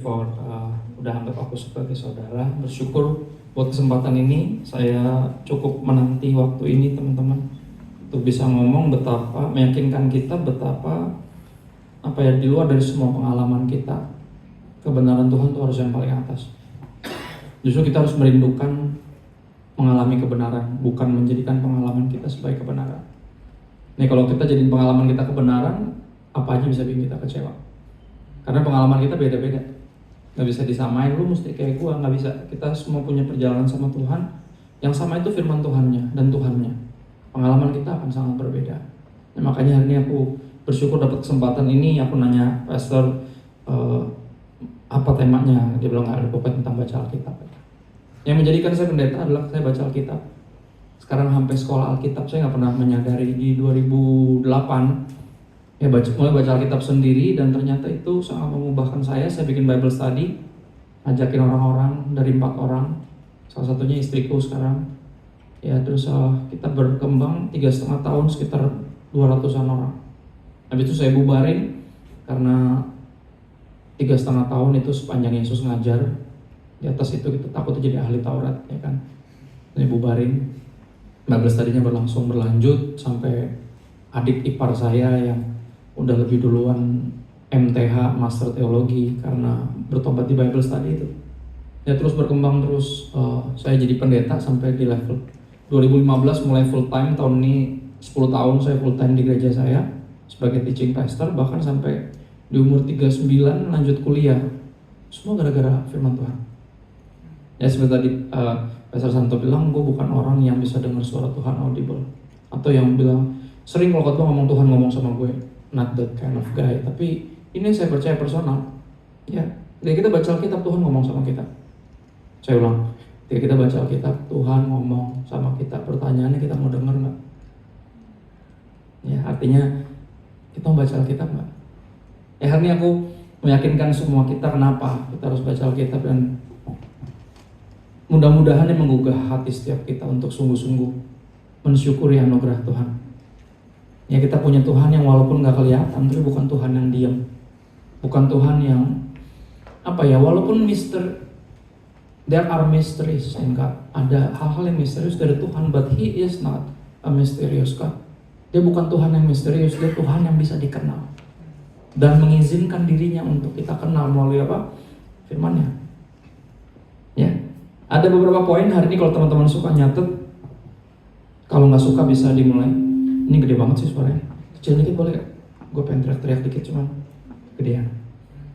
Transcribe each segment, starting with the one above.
Udah anggap aku sebagai saudara. Bersyukur buat kesempatan ini. Saya cukup menanti waktu ini teman-teman, untuk bisa ngomong betapa, meyakinkan kita betapa di luar dari semua pengalaman kita, kebenaran Tuhan itu harus yang paling atas. Justru kita harus merindukan mengalami kebenaran, bukan menjadikan pengalaman kita sebagai kebenaran. Nih, kalau kita jadiin pengalaman kita kebenaran, apa aja bisa bikin kita kecewa. Karena pengalaman kita beda-beda, nggak bisa disamain. Lu mesti kayak gua, nggak bisa. Kita semua punya perjalanan sama Tuhan. Yang sama itu firman Tuhannya dan Tuhannya. Pengalaman kita akan sangat berbeda. Nah, makanya hari ini aku bersyukur dapat kesempatan ini. Aku nanya pastor, apa temanya? Dia bilang nggak ada, pokoknya tentang baca Alkitab. Yang menjadikan saya pendeta adalah saya baca Alkitab. Sekarang sampai sekolah Alkitab saya nggak pernah menyadari. Di 2008 mulai baca Alkitab sendiri, dan ternyata itu sangat mengubahkan saya. Saya bikin Bible study, ajakin orang-orang dari 4 orang, salah satunya istriku sekarang. Terus kita berkembang 3,5 tahun, sekitar 200-an orang. Habis itu saya bubarin, karena 3,5 tahun itu sepanjang Yesus ngajar. Di atas itu kita takut jadi ahli Taurat, ya kan. Saya bubarin. Bible study-nya berlanjut sampai adik ipar saya yang udah lebih duluan MTH, Master Teologi, karena bertobat di Bible Study itu. Terus berkembang terus. Saya jadi pendeta sampai di level 2015 mulai full time. Tahun ini 10 tahun saya full time di gereja saya sebagai teaching pastor. Bahkan sampai di umur 39 lanjut kuliah. Semua gara-gara firman Tuhan. Seperti tadi Pastor Santo bilang, gue bukan orang yang bisa dengar suara Tuhan audible, atau yang bilang sering kalau khotbah ngomong Tuhan ngomong sama gue. Not that kind of guy. Tapi ini saya percaya personal. Ketika kita baca Alkitab, Tuhan ngomong sama kita. Saya ulang, ketika kita baca Alkitab, Tuhan ngomong sama kita. Pertanyaannya, kita mau dengar nggak? Artinya kita mau baca Alkitab nggak? Hari ini aku meyakinkan semua kita kenapa kita harus baca Alkitab, dan mudah-mudahan ini menggugah hati setiap kita untuk sungguh-sungguh mensyukuri anugerah Tuhan. Kita punya Tuhan yang walaupun gak kelihatan, tapi bukan Tuhan yang diam. Bukan Tuhan yang walaupun there are mysteries in God. Ada hal-hal yang misterius dari Tuhan, but He is not a mysterious God. Dia bukan Tuhan yang misterius, dia Tuhan yang bisa dikenal dan mengizinkan dirinya untuk kita kenal melalui firman-Nya. Ada beberapa poin hari ini, kalau teman-teman suka nyatet, kalau nggak suka bisa dimulai. Ini gede banget sih suaranya. Kecil dikit boleh gak? Gue pengen teriak-teriak dikit, cuman gedean.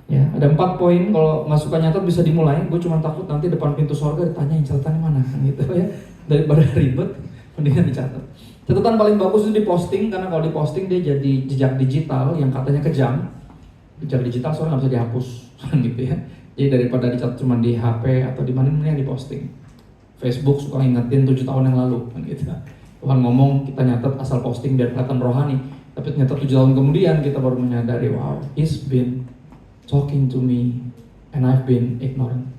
Ada 4 poin. Kalau nggak suka nyatet bisa dimulai. Gue cuma takut nanti depan pintu surga ditanyain catatannya mana, gitu ya. Daripada ribet, mendingan dicatat. Catatan paling bagus itu diposting, karena kalau diposting dia jadi jejak digital yang katanya kejam. Jejak digital soalnya nggak bisa dihapus, gitu ya. Jadi daripada dicatat cuma di HP atau di mana, mendingan diposting. Facebook suka ingetin 7 tahun yang lalu, gitu. Tuhan ngomong, kita nyatet asal posting biar kelihatan rohani. Tapi ternyata 7 tahun kemudian kita baru menyadari, wow, He's been talking to me and I've been ignorant.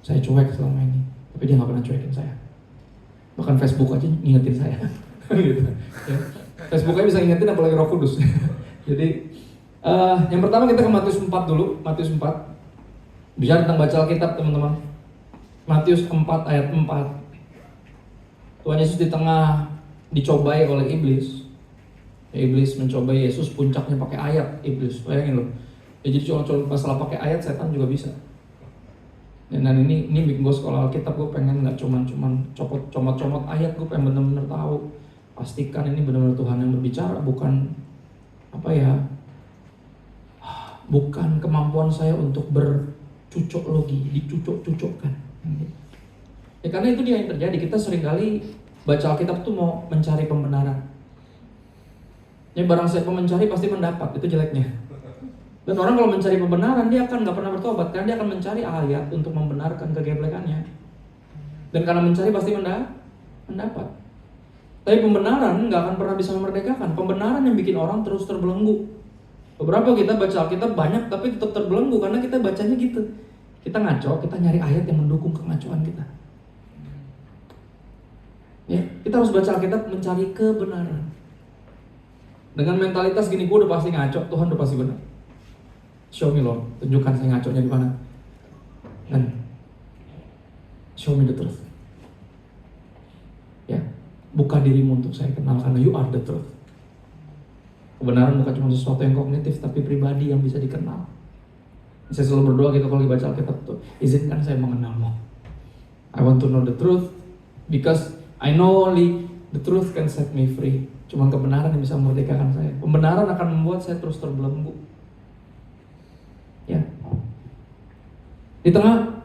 Saya cuek selama ini, tapi dia gak pernah cuekin saya. Bahkan Facebook aja ngingetin saya. Gitu. Facebook aja bisa ngingetin, apalagi Roh Kudus. Jadi yang pertama kita ke Matius 4 dulu. Matius 4 bicara tentang baca Alkitab, teman-teman. Matius 4 ayat 4. Tuhan Yesus di tengah dicobai oleh iblis. Iblis mencobai Yesus, puncaknya pakai ayat. Iblis, bayangin loh. Jadi colok-colok masalah pakai ayat, setan juga bisa. Dan ini bikin gue sekolah Alkitab. Gue pengen nggak cuman comot-comot ayat. Gue pengen bener-bener tahu, pastikan ini benar-benar Tuhan yang berbicara, bukan bukan kemampuan saya untuk bercucuk logi, dicucuk-cucukkan. Karena itu dia yang terjadi. Kita seringkali baca Alkitab tuh mau mencari pembenaran. Barang siapa mencari pasti mendapat, itu jeleknya. Dan orang kalau mencari pembenaran, dia akan gak pernah bertobat, karena dia akan mencari ayat untuk membenarkan kegeblekannya. Dan karena mencari pasti mendapat. Tapi pembenaran gak akan pernah bisa memerdekakan. Pembenaran yang bikin orang terus terbelenggu. Beberapa kita baca Alkitab banyak, tapi tetap terbelenggu karena kita bacanya gitu. Kita ngaco, kita nyari ayat yang mendukung kengacoan kita. Kita harus baca Alkitab mencari kebenaran. Dengan mentalitas gini, gue udah pasti ngaco, Tuhan udah pasti benar. Show me Lord, tunjukkan saya ngaconya di mana. Dan show me the truth. Ya, buka dirimu untuk saya kenal karena you are the truth. Kebenaran bukan cuma sesuatu yang kognitif, tapi pribadi yang bisa dikenal. Saya selalu berdoa gitu kalau dibaca Alkitab tuh, izinkan saya mengenalmu. I want to know the truth because I know only the truth can set me free. Cuman kebenaran yang bisa memerdekakan saya. Pembenaran akan membuat saya terus terbelenggu. Ya. Di tengah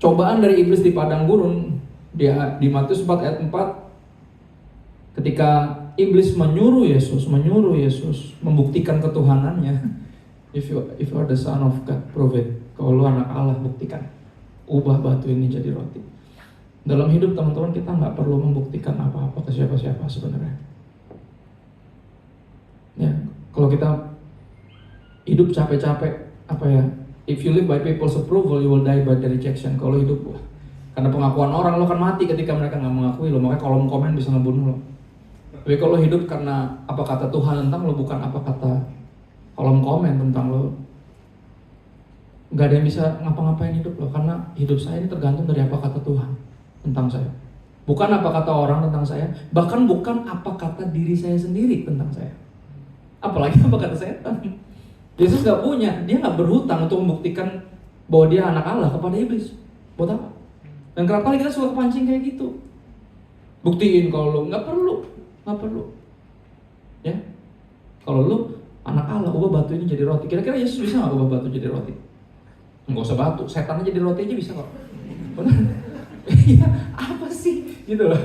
cobaan dari iblis di padang gurun, di Matius 4 ayat 4, ketika iblis menyuruh Yesus membuktikan ketuhanannya. If you are the son of God, prove it. Kalau lu anak Allah, buktikan. Ubah batu ini jadi roti. Dalam hidup teman-teman, kita nggak perlu membuktikan apa-apa ke siapa-siapa sebenarnya. Ya, kalau kita hidup capek-capek, if you live by people's approval, you will die by the rejection. Kalau hidup, karena pengakuan orang, lo akan mati ketika mereka nggak mengakui lo. Makanya kolom komen bisa ngebunuh lo. Tapi kalau hidup karena apa kata Tuhan tentang lo, bukan apa kata kolom komen tentang lo, nggak ada yang bisa ngapa-ngapain hidup lo. Karena hidup saya ini tergantung dari apa kata Tuhan tentang saya, bukan apa kata orang tentang saya, bahkan bukan apa kata diri saya sendiri tentang saya, apalagi apa kata setan. Yesus nggak punya, dia nggak berhutang untuk membuktikan bahwa dia anak Allah kepada iblis. Buat apa? Dan kerap kali kita suka kepancing kayak gitu. Buktiin kalau lo, nggak perlu. Ya, kalau lo anak Allah, ubah batu ini jadi roti. Kira-kira Yesus bisa nggak ubah batu jadi roti? Nggak usah batu, setannya jadi roti aja bisa kok. Benar? Iya, apa sih? Gitu loh.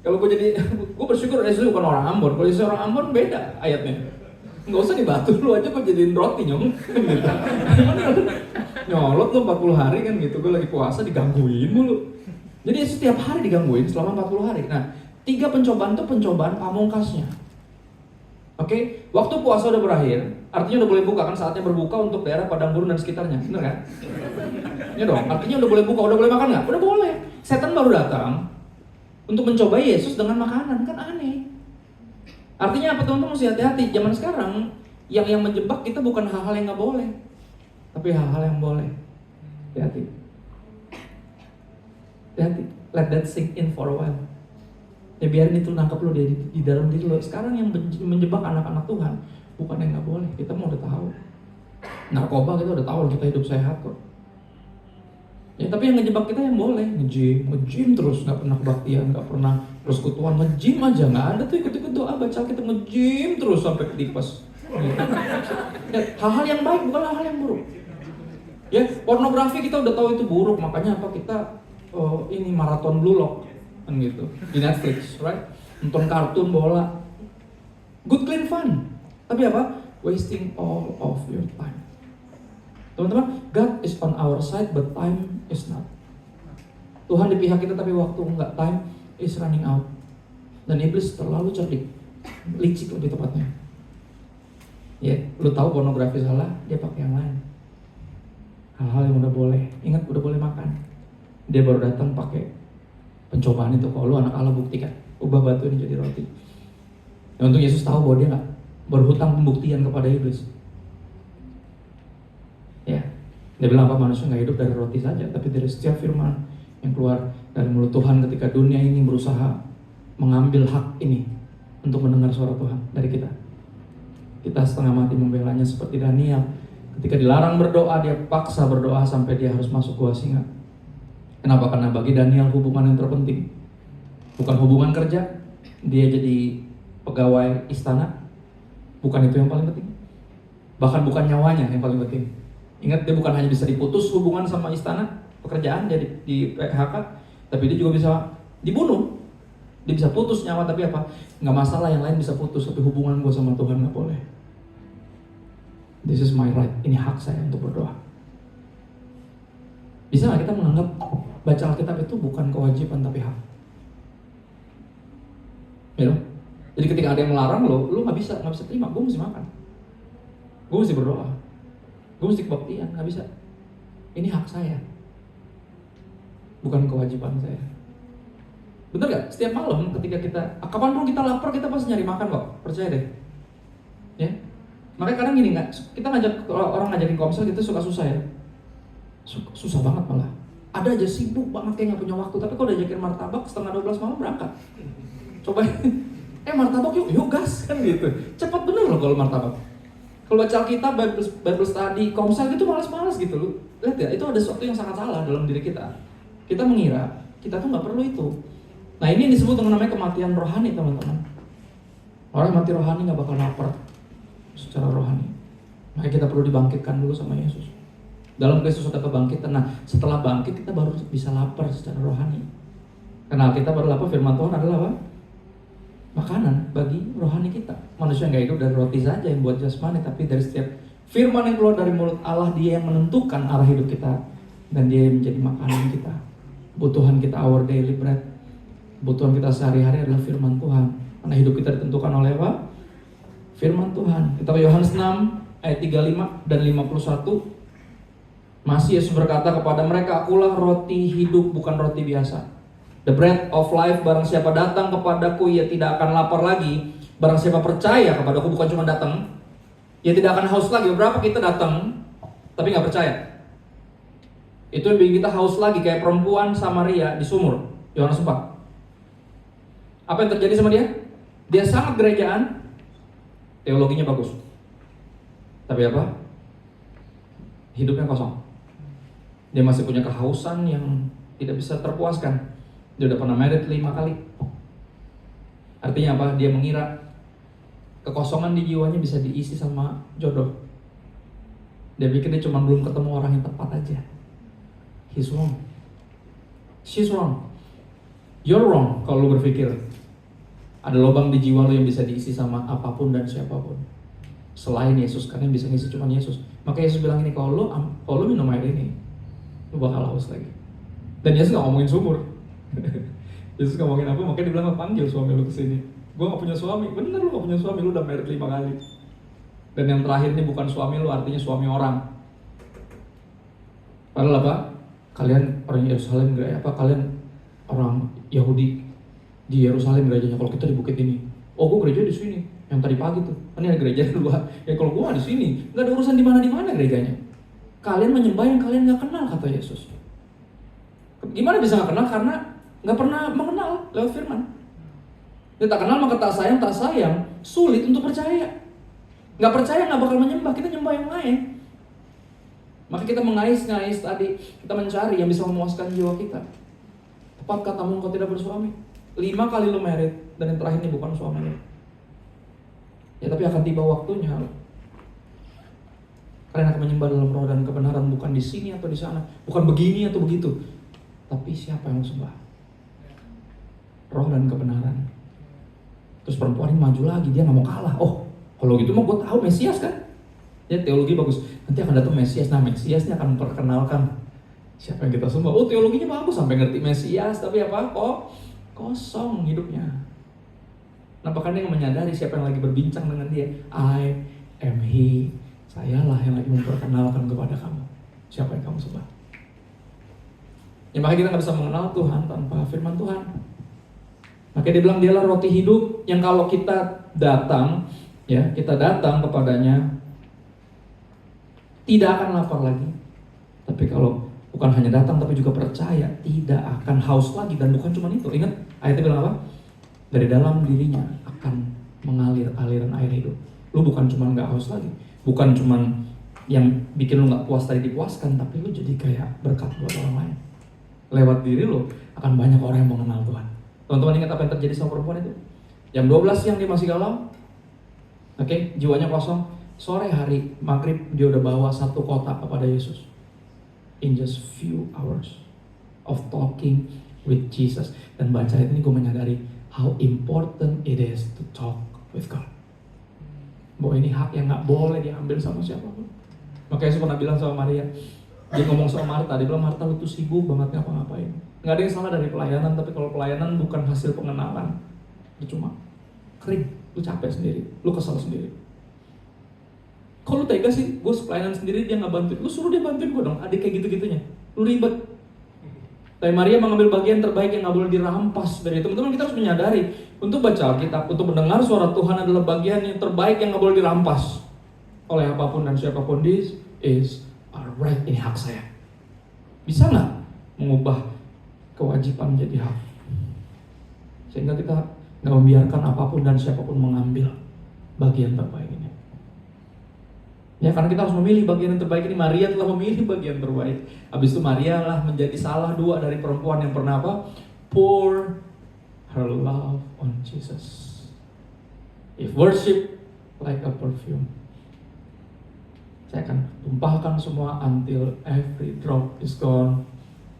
Kalau gue bersyukur Yesus bukan orang Ambon. Kalau Yesus orang Ambon beda ayatnya. Nggak usah dibatu, lu aja kok jadiin roti nyong. Gitu. Nyolot lu 40 hari kan gitu. Gue lagi puasa digangguin mulu. Jadi Yesus setiap hari digangguin selama 40 hari. Nah, 3 pencobaan itu pencobaan pamungkasnya. Oke, waktu puasa udah berakhir, artinya udah boleh buka kan, saatnya berbuka untuk daerah padang gurun dan sekitarnya, bener kan? Ya dong, artinya udah boleh buka, udah boleh makan nggak? Udah boleh. Setan baru datang untuk mencobai Yesus dengan makanan, kan aneh. Artinya apa teman-teman, mesti hati-hati. Zaman sekarang yang menjebak kita bukan hal-hal yang nggak boleh, tapi hal-hal yang boleh. Hati-hati. Let that sink in for a while. Ya biarin itu nangkep lo di dalam diri lo. Sekarang yang menjebak anak-anak Tuhan bukan yang nggak boleh, kita mau udah tahu. Narkoba kita udah tahu, kita hidup sehat kok. Ya tapi yang ngejebak kita yang boleh, nge-gym terus, nggak pernah kebaktian, nggak pernah persekutuan, nge-gym aja nggak ada tuh ikut-ikut doa baca kita nge-gym terus sampai ke tipes. Ya, hal-hal yang baik bukan hal-hal yang buruk. Ya pornografi kita udah tahu itu buruk, makanya apa kita ini maraton Blue Lock kan gitu di Netflix, right? Nonton kartun bola, good clean fun, tapi apa? Wasting all of your time. Teman-teman, God is on our side but time is not. Tuhan di pihak kita tapi waktu enggak, time is running out. Dan iblis terlalu cerdik, licik lebih tepatnya. Ya, lu tahu pornografi salah, dia pakai yang lain. Hal-hal yang udah boleh, ingat udah boleh makan, dia baru datang pakai pencobaan itu. Kalau lu anak Allah, buktikan, ubah batu ini jadi roti. Dan untuk Yesus tahu bahwa dia nggak berhutang pembuktian kepada iblis. Ya, dia bilang apa, manusia nggak hidup dari roti saja, tapi dari setiap firman yang keluar dari mulut Tuhan. Ketika dunia ini berusaha mengambil hak ini untuk mendengar suara Tuhan dari kita, kita setengah mati membelanya seperti Daniel. Ketika dilarang berdoa, dia paksa berdoa sampai dia harus masuk gua singa. Kenapa? Karena bagi Daniel hubungan yang terpenting bukan hubungan kerja, dia jadi pegawai istana, bukan itu yang paling penting. Bahkan bukan nyawanya yang paling penting. Ingat, dia bukan hanya bisa diputus hubungan sama istana, pekerjaan dia di PHK, tapi dia juga bisa dibunuh. Dia bisa putus nyawa, tapi apa? Nggak masalah, yang lain bisa putus, tapi hubungan gue sama Tuhan nggak boleh. This is my right, ini hak saya untuk berdoa. Bisa nggak kita menganggap baca Alkitab itu bukan kewajiban tapi hak? Ya, jadi ketika ada yang melarang lu nggak bisa terima. Gue mesti makan, gue mesti berdoa, gue mesti kebaktian, nggak bisa. Ini hak saya, bukan kewajiban saya. Bener gak? Setiap malam ketika kita, kapanpun kita lapar, kita pasti nyari makan kok, percaya deh. Ya, Makanya kadang gini, kita orang ngajakin komsel gitu suka susah ya. Susah banget malah. Ada aja sibuk banget kayak nggak punya waktu, tapi kalau diajakin martabak setengah 12 malam berangkat. Coba, martabak yuk gas kan gitu. Cepat bener loh kalau martabak. Kalau baca Alkitab, Bible study, komsel gitu malas-malas gitu loh. Lihat ya, itu ada sesuatu yang sangat salah dalam diri kita. Kita mengira kita tuh nggak perlu itu. Nah ini yang disebut dengan namanya kematian rohani, teman-teman. Orang yang mati rohani nggak bakal lapar secara rohani. Makanya kita perlu dibangkitkan dulu sama Yesus. Dalam Kristus ada kebangkitan. Nah setelah bangkit kita baru bisa lapar secara rohani. Karena kita baru lapar, firman Tuhan adalah apa? Makanan bagi rohani kita. Manusia nggak hidup dari roti saja yang buat jasmani, tapi dari setiap firman yang keluar dari mulut Allah. Dia yang menentukan arah hidup kita, dan dia yang menjadi makanan kita. Kebutuhan kita, our daily bread, kebutuhan kita sehari-hari adalah firman Tuhan. Karena hidup kita ditentukan oleh apa? Firman Tuhan. Kita ke Yohanes 6 ayat 35 dan 51. Masih Yesus berkata kepada mereka, akulah roti hidup, bukan roti biasa. The bread of life, barang siapa datang kepadaku, ia tidak akan lapar lagi. Barang siapa percaya kepadaku, bukan cuma datang, ia tidak akan haus lagi. Berapa kita datang, tapi gak percaya. Itu yang bikin kita haus lagi, kayak perempuan Samaria di sumur, Yohanes 4. Apa yang terjadi sama dia? Dia sangat gerejaan, teologinya bagus, tapi apa? Hidupnya kosong. Dia masih punya kehausan yang tidak bisa terpuaskan. Dia udah pernah married 5 kali. Artinya apa? Dia mengira kekosongan di jiwanya bisa diisi sama jodoh. Dia pikir dia cuma belum ketemu orang yang tepat aja. He's wrong. She's wrong. You're wrong kalau lu berpikir ada lubang di jiwa lu yang bisa diisi sama apapun dan siapapun selain Yesus, karena yang bisa ngisi cuma Yesus. Maka Yesus bilang ini, kalau lu minum air ini, lu bakal haus lagi. Dan Yesus gak ngomongin sumur. Yesus ngomongin apa? Makanya dia bilang, panggil suami lu kesini. Gue gak punya suami. Bener, lu gak punya suami, lu udah married 5 kali. Dan yang terakhir ini bukan suami lu, artinya suami orang. Padahal apa? Kalian orang Yerusalem, kalian orang Yahudi di Yerusalem gerejanya. Kalau kita di bukit ini, oh gue gereja di sini. Yang tadi pagi tuh, ini ada gereja di luar. Ya kalau gue di sini, nggak ada urusan di mana gerejanya. Kalian menyembah yang kalian nggak kenal, kata Yesus. Gimana bisa nggak kenal? Karena nggak pernah mengenal lewat firman. Dia tak kenal maka tak sayang, sulit untuk percaya. Nggak percaya nggak bakal menyembah, kita nyembah yang lain. Maka kita mengais-ngais tadi, kita mencari yang bisa memuaskan jiwa kita. Tepat katamu, engkau tidak bersuami. 5 kali lu married, dan yang terakhir ini bukan suami lu. Ya tapi akan tiba waktunya. Kalian akan menyembah dalam roh dan kebenaran, bukan di sini atau di sana, bukan begini atau begitu. Tapi siapa yang sembah? Roh dan kebenaran. Terus perempuan ini maju lagi, dia nggak mau kalah. Oh, kalau gitu mah gue tahu Mesias kan? Ya teologi bagus. Nanti akan datang Mesias. Nah Mesiasnya akan memperkenalkan siapa yang kita sembah. Oh teologinya bagus sampai ngerti Mesias, tapi apa? Kosong hidupnya. Nah bahkan dia menyadari siapa yang lagi berbincang dengan dia. I am he. Sayalah yang lagi memperkenalkan kepada kamu siapa yang kamu sembah. Ya makanya kita gak bisa mengenal Tuhan tanpa firman Tuhan. Makanya dia bilang dialah roti hidup yang kalau kita datang, ya kita datang kepadanya tidak akan lapar lagi. Tapi kalau bukan hanya datang tapi juga percaya, tidak akan haus lagi. Dan bukan cuma itu, ingat ayatnya bilang apa? Dari dalam dirinya akan mengalir aliran air hidup. Lu bukan cuma gak haus lagi, bukan cuma yang bikin lu gak puas tadi dipuaskan, tapi lu jadi kayak berkat buat orang lain. Lewat diri lu akan banyak orang yang mengenal Tuhan. Teman-teman ingat apa yang terjadi sama perempuan itu? Jam 12 siang dia masih galau. Oke, jiwanya kosong. Sore hari maghrib dia udah bawa 1 kotak kepada Yesus. In just few hours of talking with Jesus. Dan baca ini gue menyadari how important it is to talk with God. Bahwa ini hak yang gak boleh diambil sama siapapun. Makanya Yesus pernah bilang sama Maria, dia ngomong sama Marta, dia bilang, Marta lu tuh sibuk banget ngapa-ngapain. Gak ada yang salah dari pelayanan, tapi kalau pelayanan bukan hasil pengenalan, itu cuma kering, lu capek sendiri, lu kesal sendiri. Kalau lu tega sih, gue pelayanan sendiri dia gak bantuin, lu suruh dia bantuin gue dong, adik kayak gitu-gitunya. Lu ribet. Tapi Maria mengambil bagian terbaik yang gak boleh dirampas dari itu. Teman-teman kita harus menyadari, untuk baca Alkitab, untuk mendengar suara Tuhan adalah bagian yang terbaik yang gak boleh dirampas. oleh apapun dan siapapun. This is a right, ini hak saya. Bisa nggak mengubah kewajiban menjadi hak? Sehingga kita nggak membiarkan apapun dan siapapun mengambil bagian terbaik ini. Ya, karena kita harus memilih bagian yang terbaik ini. Maria telah memilih bagian terbaik. Habis itu Maria lah menjadi salah dua dari perempuan yang pernah apa? Pour her love on Jesus. If worship like a perfume, saya akan tumpahkan semua until every drop is gone.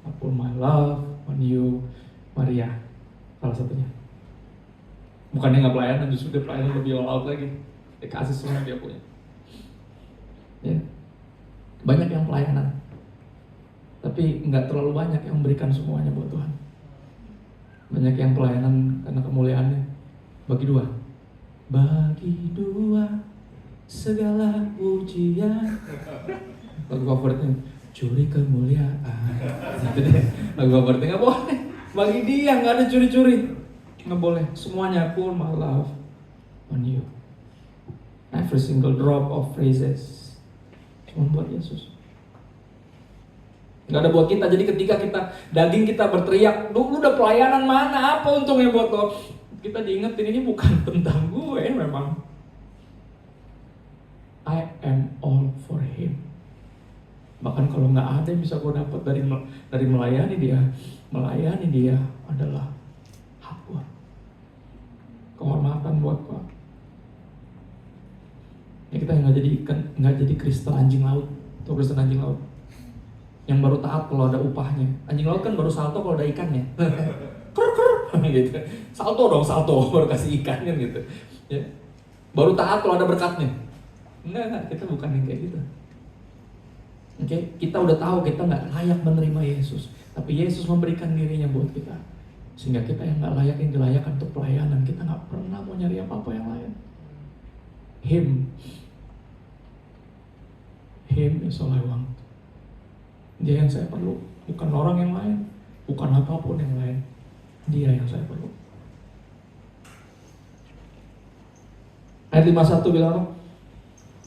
I pour my love on you. Maria salah satunya. Bukannya nggak pelayanan, justru dia pelayanan lebih all out lagi. Dia kasih semua yang dia punya. Ya. Banyak yang pelayanan, tapi nggak terlalu banyak yang memberikan semuanya buat Tuhan. Banyak yang pelayanan karena kemuliaannya. Bagi dua segala pujian. Lagu favoritnya curi kemuliaan. Itu deh. Lagu favoritnya nggak boleh. Bagi dia nggak ada curi-curi. Nggak boleh. Semuanya pour my love on you. Every single drop of praises cuma buat Yesus. Gak ada buat kita. Jadi ketika daging kita berteriak, lu udah pelayanan mana? Apa untungnya buat lo? Kita diingetin ini bukan tentang gue memang. I am all for him. Bahkan kalau gak ada yang bisa gue dapat dari melayani dia adalah hak gue. Kehormatan buat gue. Ya, kita nggak jadi Kristen anjing laut atau Kristen anjing laut yang baru taat kalau ada upahnya. Anjing laut kan baru salto kalau ada ikannya. Gitu. Salto baru kasih ikan kan gitu. Ya. Baru taat kalau ada berkatnya. Enggak, kita bukan yang kayak gitu. Oke, kita udah tahu kita nggak layak menerima Yesus, tapi Yesus memberikan dirinya buat kita, sehingga kita yang nggak layak yang dilayakkan untuk pelayanan. Kita nggak pernah mau nyari apa-apa yang lain. Him is all I want. Dia yang saya perlu, bukan orang yang lain, bukan apapun yang lain. Dia yang saya perlu. Ayat 51 bilang,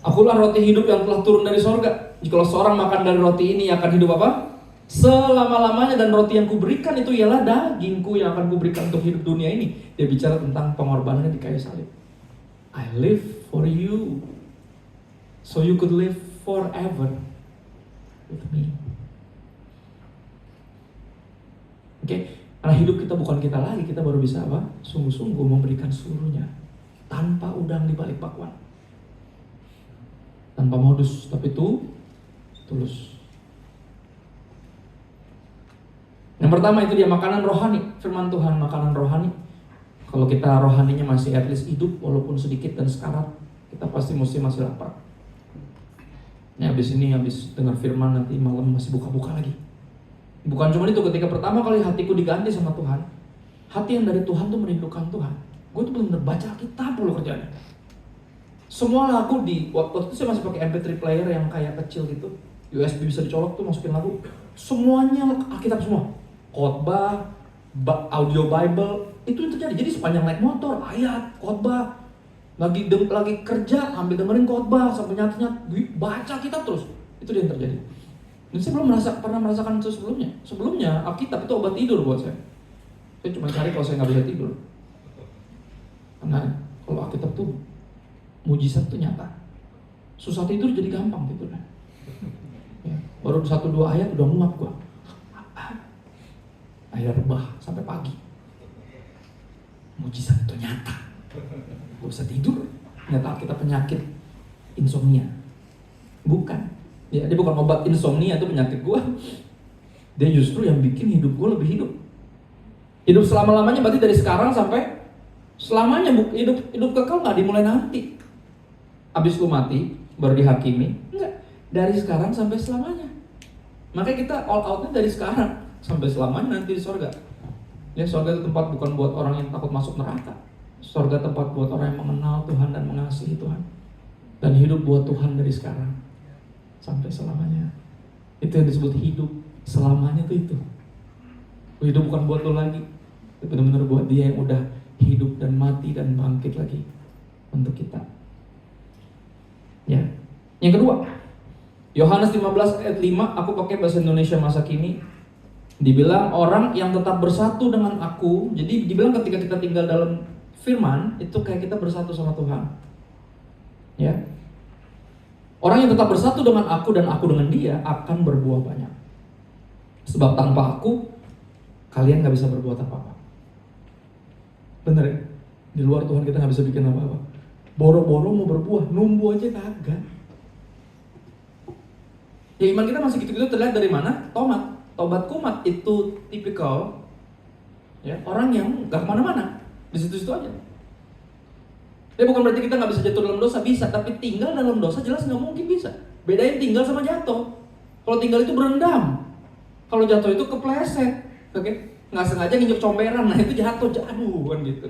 akulah roti hidup yang telah turun dari sorga. Jikalau seorang makan dari roti ini akan hidup apa? Selama-lamanya, dan roti yang kuberikan itu ialah dagingku yang akan kuberikan untuk hidup dunia ini. Dia bicara tentang pengorbanannya di kayu salib. I live for you, so you could live forever with me. Oke, karena hidup kita bukan kita lagi, kita baru bisa apa? Sungguh-sungguh memberikan seluruhnya tanpa udang di balik bakwan, tanpa modus, tapi itu tulus. Yang pertama itu dia makanan rohani, firman Tuhan, makanan rohani. Kalau kita rohaninya masih at least hidup walaupun sedikit dan sekarat, kita pasti masih lapar. Ya, habis dengar firman nanti malam masih buka-buka lagi. Bukan cuma itu, ketika pertama kali hatiku diganti sama Tuhan, hati yang dari Tuhan tuh merindukan Tuhan. Gue tuh benar-benar baca Alkitab dulu kerjanya. Semua lagu waktu itu saya masih pakai MP3 player yang kayak kecil gitu, USB bisa dicolok tuh, masukin lagu. Semuanya Alkitab semua. Khotbah, audio Bible, itu yang terjadi. Jadi sepanjang naik motor, ayat, khotbah. Lagi kerja, ambil dengerin khotbah sampai nyat-nyat, baca Alkitab terus. Itu yang terjadi. Dan saya belum pernah merasakan itu sebelumnya. Sebelumnya Alkitab itu obat tidur buat saya. Saya cuma cari kalau saya nggak bisa tidur. Karena kalau Alkitab tuh mujizat tuh nyata. Susah tidur jadi gampang tidurnya. Ya, baru 1-2 ayat udah muak gua. Akhirnya rebah sampai pagi. Mujizat itu nyata. Gua bisa tidur. Nyata kita penyakit insomnia. Bukan. Ya, dia bukan obat insomnia, itu penyakit gua. Dia justru yang bikin hidup gua lebih hidup. Hidup selama-lamanya berarti dari sekarang sampai selamanya. Hidup kekal nggak dimulai nanti. Abis lu mati baru dihakimi. Enggak. Dari sekarang sampai selamanya. Makanya kita all outnya dari sekarang sampai selamanya nanti di sorga. Ya, sorga itu tempat bukan buat orang yang takut masuk neraka. Sorga tempat buat orang yang mengenal Tuhan dan mengasihi Tuhan, dan hidup buat Tuhan dari sekarang sampai selamanya. Itu yang disebut hidup selamanya tuh itu. Hidup bukan buat lo lagi, itu benar-benar buat dia yang udah hidup dan mati dan bangkit lagi untuk kita. Ya, Yang kedua, Yohanes 15 ayat 5, aku pakai bahasa Indonesia masa kini. Dibilang orang yang tetap bersatu dengan aku. Jadi dibilang ketika kita tinggal dalam firman, itu kayak kita bersatu sama Tuhan. Ya. Orang yang tetap bersatu dengan aku dan aku dengan dia akan berbuah banyak. Sebab tanpa aku, kalian gak bisa berbuat apa-apa. Bener ya? Di luar Tuhan kita gak bisa bikin apa-apa. Boro-boro mau berbuah, numbu aja kagak. Ya iman kita masih gitu-gitu terlihat dari mana? Tobat kumat itu tipikal ya, orang yang gak kemana-mana, di situ-situ aja. Ya bukan berarti kita gak bisa jatuh dalam dosa, bisa. Tapi tinggal dalam dosa jelas gak mungkin bisa. Bedain tinggal sama jatuh. Kalau tinggal itu berendam, kalau jatuh itu kepleset, oke? Nggak sengaja nginjek comberan, nah itu jatuh, aduh kan gitu.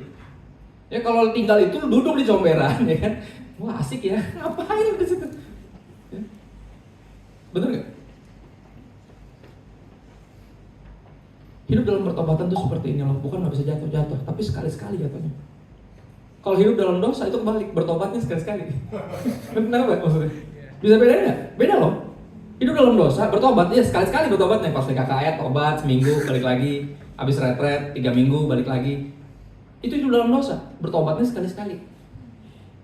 Ya kalau tinggal itu duduk di comberan, ya kan? Wah asik ya, ngapain di situ? Ya. Bener nggak? Hidup dalam pertobatan tuh seperti ini loh, bukan nggak bisa jatuh, tapi sekali-sekali jatuhnya. Kalau hidup dalam dosa itu kebalik, bertobatnya sekali-sekali. Benar nggak maksudnya? Bisa bedain nggak? Beda loh. Hidup dalam dosa, bertobat ya sekali-sekali bertobatnya. Pas KKR tobat seminggu, balik lagi. Habis retret 3 minggu, balik lagi. Itu hidup dalam dosa, bertobatnya sekali-sekali.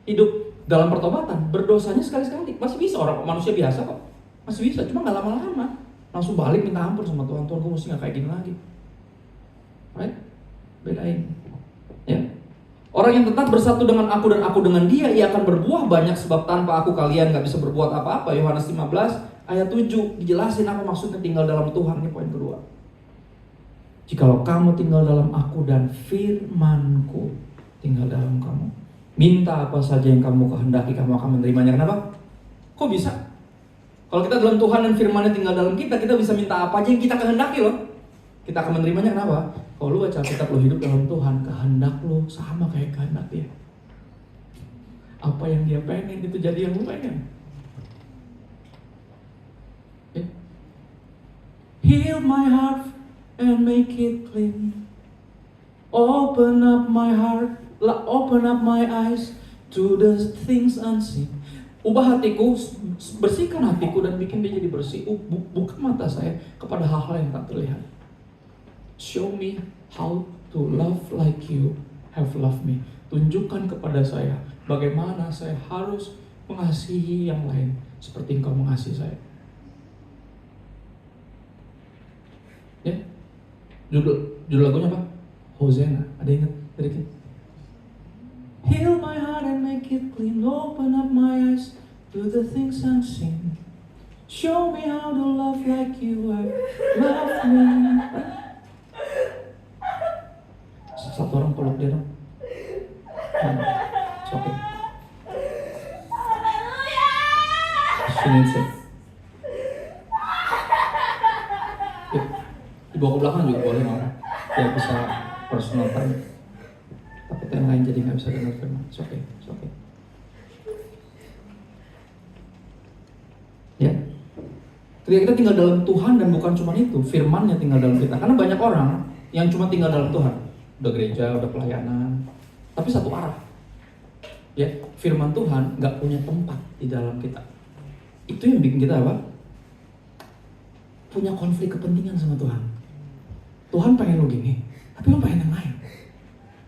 Hidup dalam pertobatan, berdosanya sekali-sekali. Masih bisa, orang manusia biasa kok. Masih bisa, cuma nggak lama-lama. Langsung balik minta ampun sama Tuhan, Tuhan gue mesti nggak kayak gini lagi. Right? Bedain. Ya. Orang yang tetap bersatu dengan aku dan aku dengan dia, ia akan berbuah banyak, sebab tanpa aku kalian gak bisa berbuat apa-apa. Yohanes 15 ayat 7 dijelasin apa maksudnya tinggal dalam Tuhan. Ini poin kedua. Jikalau kamu tinggal dalam aku dan firmanku tinggal dalam kamu, minta apa saja yang kamu kehendaki, kamu akan menerimanya. Kenapa? Kok bisa? Kalau kita dalam Tuhan dan firmannya tinggal dalam kita, kita bisa minta apa aja yang kita kehendaki loh. Kita akan menerimanya. Kenapa? Kalau lu baca Alkitab, lu hidup dalam Tuhan, kehendak lu sama kayak kehendak dia. Apa yang dia pengen itu jadi yang lu pengen. Okay. Heal my heart and make it clean. Open up my heart, open up my eyes to the things unseen. Ubah hatiku, bersihkan hatiku dan bikin dia jadi bersih. Buka mata saya kepada hal-hal yang tak terlihat. Show me how to love like you have loved me. Tunjukkan kepada saya bagaimana saya harus mengasihi yang lain seperti engkau mengasihi saya. Ya, judul lagunya apa? Hosanna. Ada ingat liriknya? Heal my heart and make it clean. Open up my eyes to the things unseen. Show me how to love like you have loved me. Satu orang peluk dia dong. It's okay. She needs it. Ya, dibawa ke belakang juga boleh orang. Ya bisa personal time. Tapi yang lain jadi nggak bisa dengar firman. It's okay. It's okay. Ya. Ketika kita tinggal dalam Tuhan dan bukan cuma itu, firman-Nya tinggal dalam kita. Karena banyak orang yang cuma tinggal dalam Tuhan. Udah gereja, udah pelayanan, tapi satu arah. Ya, firman Tuhan nggak punya tempat di dalam kita. Itu yang bikin kita apa? Punya konflik kepentingan sama Tuhan. Tuhan pengen lo gini, tapi lo pengen yang lain.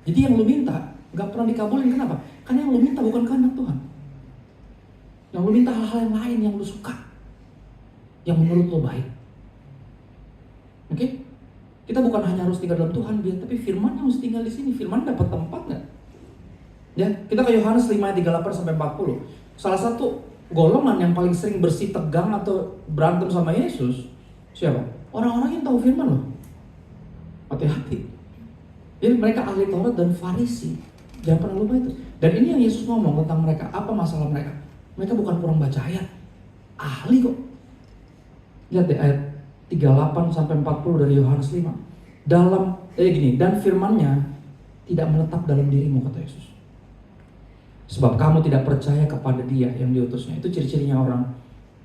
Jadi yang lo minta nggak pernah dikabulin. Kenapa? Karena yang lo minta bukan kehendak Tuhan. Yang lo minta hal-hal yang lain yang lo suka, yang menurut lo baik. Oke? Kita bukan hanya harus tinggal dalam Tuhan, tapi firman harus tinggal di sini. Firman dapat tempat nggak? Ya, kita ke Yohanes 5 ayat 38 sampai 40. Salah satu golongan yang paling sering bersih tegang atau berantem sama Yesus, siapa? Orang-orang yang tahu firman loh. Hati-hati. Jadi mereka ahli Taurat dan Farisi. Jangan pernah lupa itu. Dan ini yang Yesus ngomong tentang mereka. Apa masalah mereka? Mereka bukan kurang baca ayat, ahli kok. Lihat deh ayat 38 sampai 40 dari Yohanes 5. Dan firman-Nya tidak menetap dalam dirimu, kata Yesus. Sebab kamu tidak percaya kepada Dia yang diutusnya. Itu ciri-cirinya orang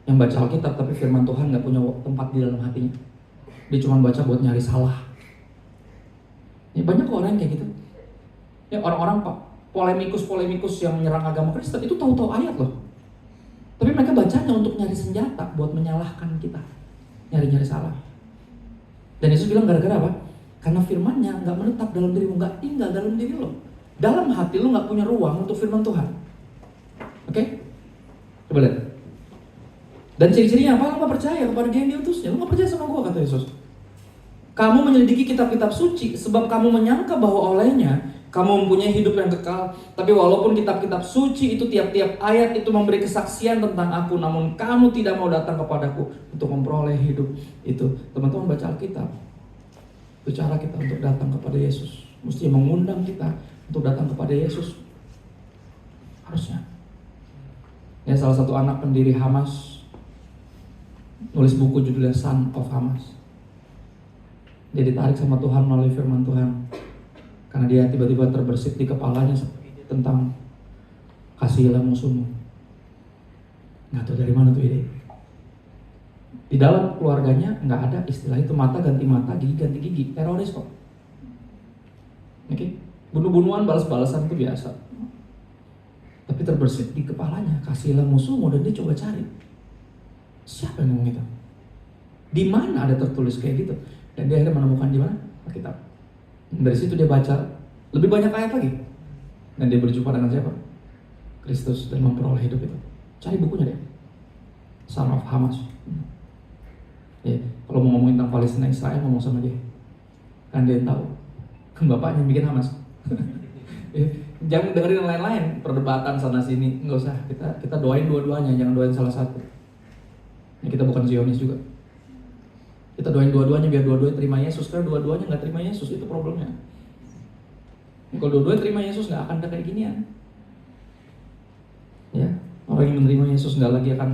yang baca Alkitab tapi firman Tuhan gak punya tempat di dalam hatinya. Dia cuma baca buat nyari salah. Ya, banyak orang yang kayak gitu. Ya, orang-orang polemikus yang menyerang agama Kristen itu tahu-tahu ayat loh. Tapi mereka bacanya untuk nyari senjata buat menyalahkan kita, nyari-nyari salah. Dan Yesus bilang gara-gara apa? Karena firman-Nya nggak menetap dalam dirimu, nggak tinggal dalam diri lo. Dalam hati lo nggak punya ruang untuk firman Tuhan. Oke? Coba lihat. Dan ciri-cirinya apa? Lo nggak percaya kepada Dia yang diutusnya. Lo nggak percaya sama gue, kata Yesus. Kamu menyelidiki kitab-kitab suci sebab kamu menyangka bahwa olehnya kamu mempunyai hidup yang kekal. Tapi walaupun kitab-kitab suci itu tiap-tiap ayat itu memberi kesaksian tentang aku, namun kamu tidak mau datang kepadaku untuk memperoleh hidup itu. Teman-teman baca Alkitab. Itu cara kita untuk datang kepada Yesus. Mesti mengundang kita untuk datang kepada Yesus. Harusnya. Ya, salah satu anak pendiri Hamas nulis buku judulnya Son of Hamas. Dia ditarik sama Tuhan melalui firman Tuhan. Karena dia tiba-tiba terbersit di kepalanya tentang kasihilah musuhmu. Nggak tahu dari mana tuh ide. Di dalam keluarganya nggak ada istilah itu, mata ganti mata, gigi ganti gigi. Teroris kok. Oke? Bunuh-bunuhan, balas-balasan itu biasa. Tapi terbersit di kepalanya, kasihilah musuhmu, dan dia coba cari. Siapa yang ngomong itu? Di mana ada tertulis kayak gitu? Dan dia akhirnya menemukan di mana? Alkitab. Dari situ dia baca lebih banyak ayat lagi. Dan dia berjumpa dengan siapa? Kristus, dan memperoleh hidup itu. Cari bukunya deh. Son of Hamas. Ya, kalau mau ngomongin tentang Palestina Israel, ngomong sama dia. Kan dia tahu. Kan bapaknya yang bikin Hamas. Ya, jangan dengerin yang lain-lain, perdebatan sana sini, nggak usah. Kita doain dua-duanya, jangan doain salah satu. Ya, kita bukan Zionis juga. Kita doain dua-duanya biar dua-duanya terima Yesus. Karena dua-duanya nggak terima Yesus, itu problemnya. Kalau dua-duanya terima Yesus nggak akan ada kayak ginian. Ya, orang yang menerima Yesus nggak lagi akan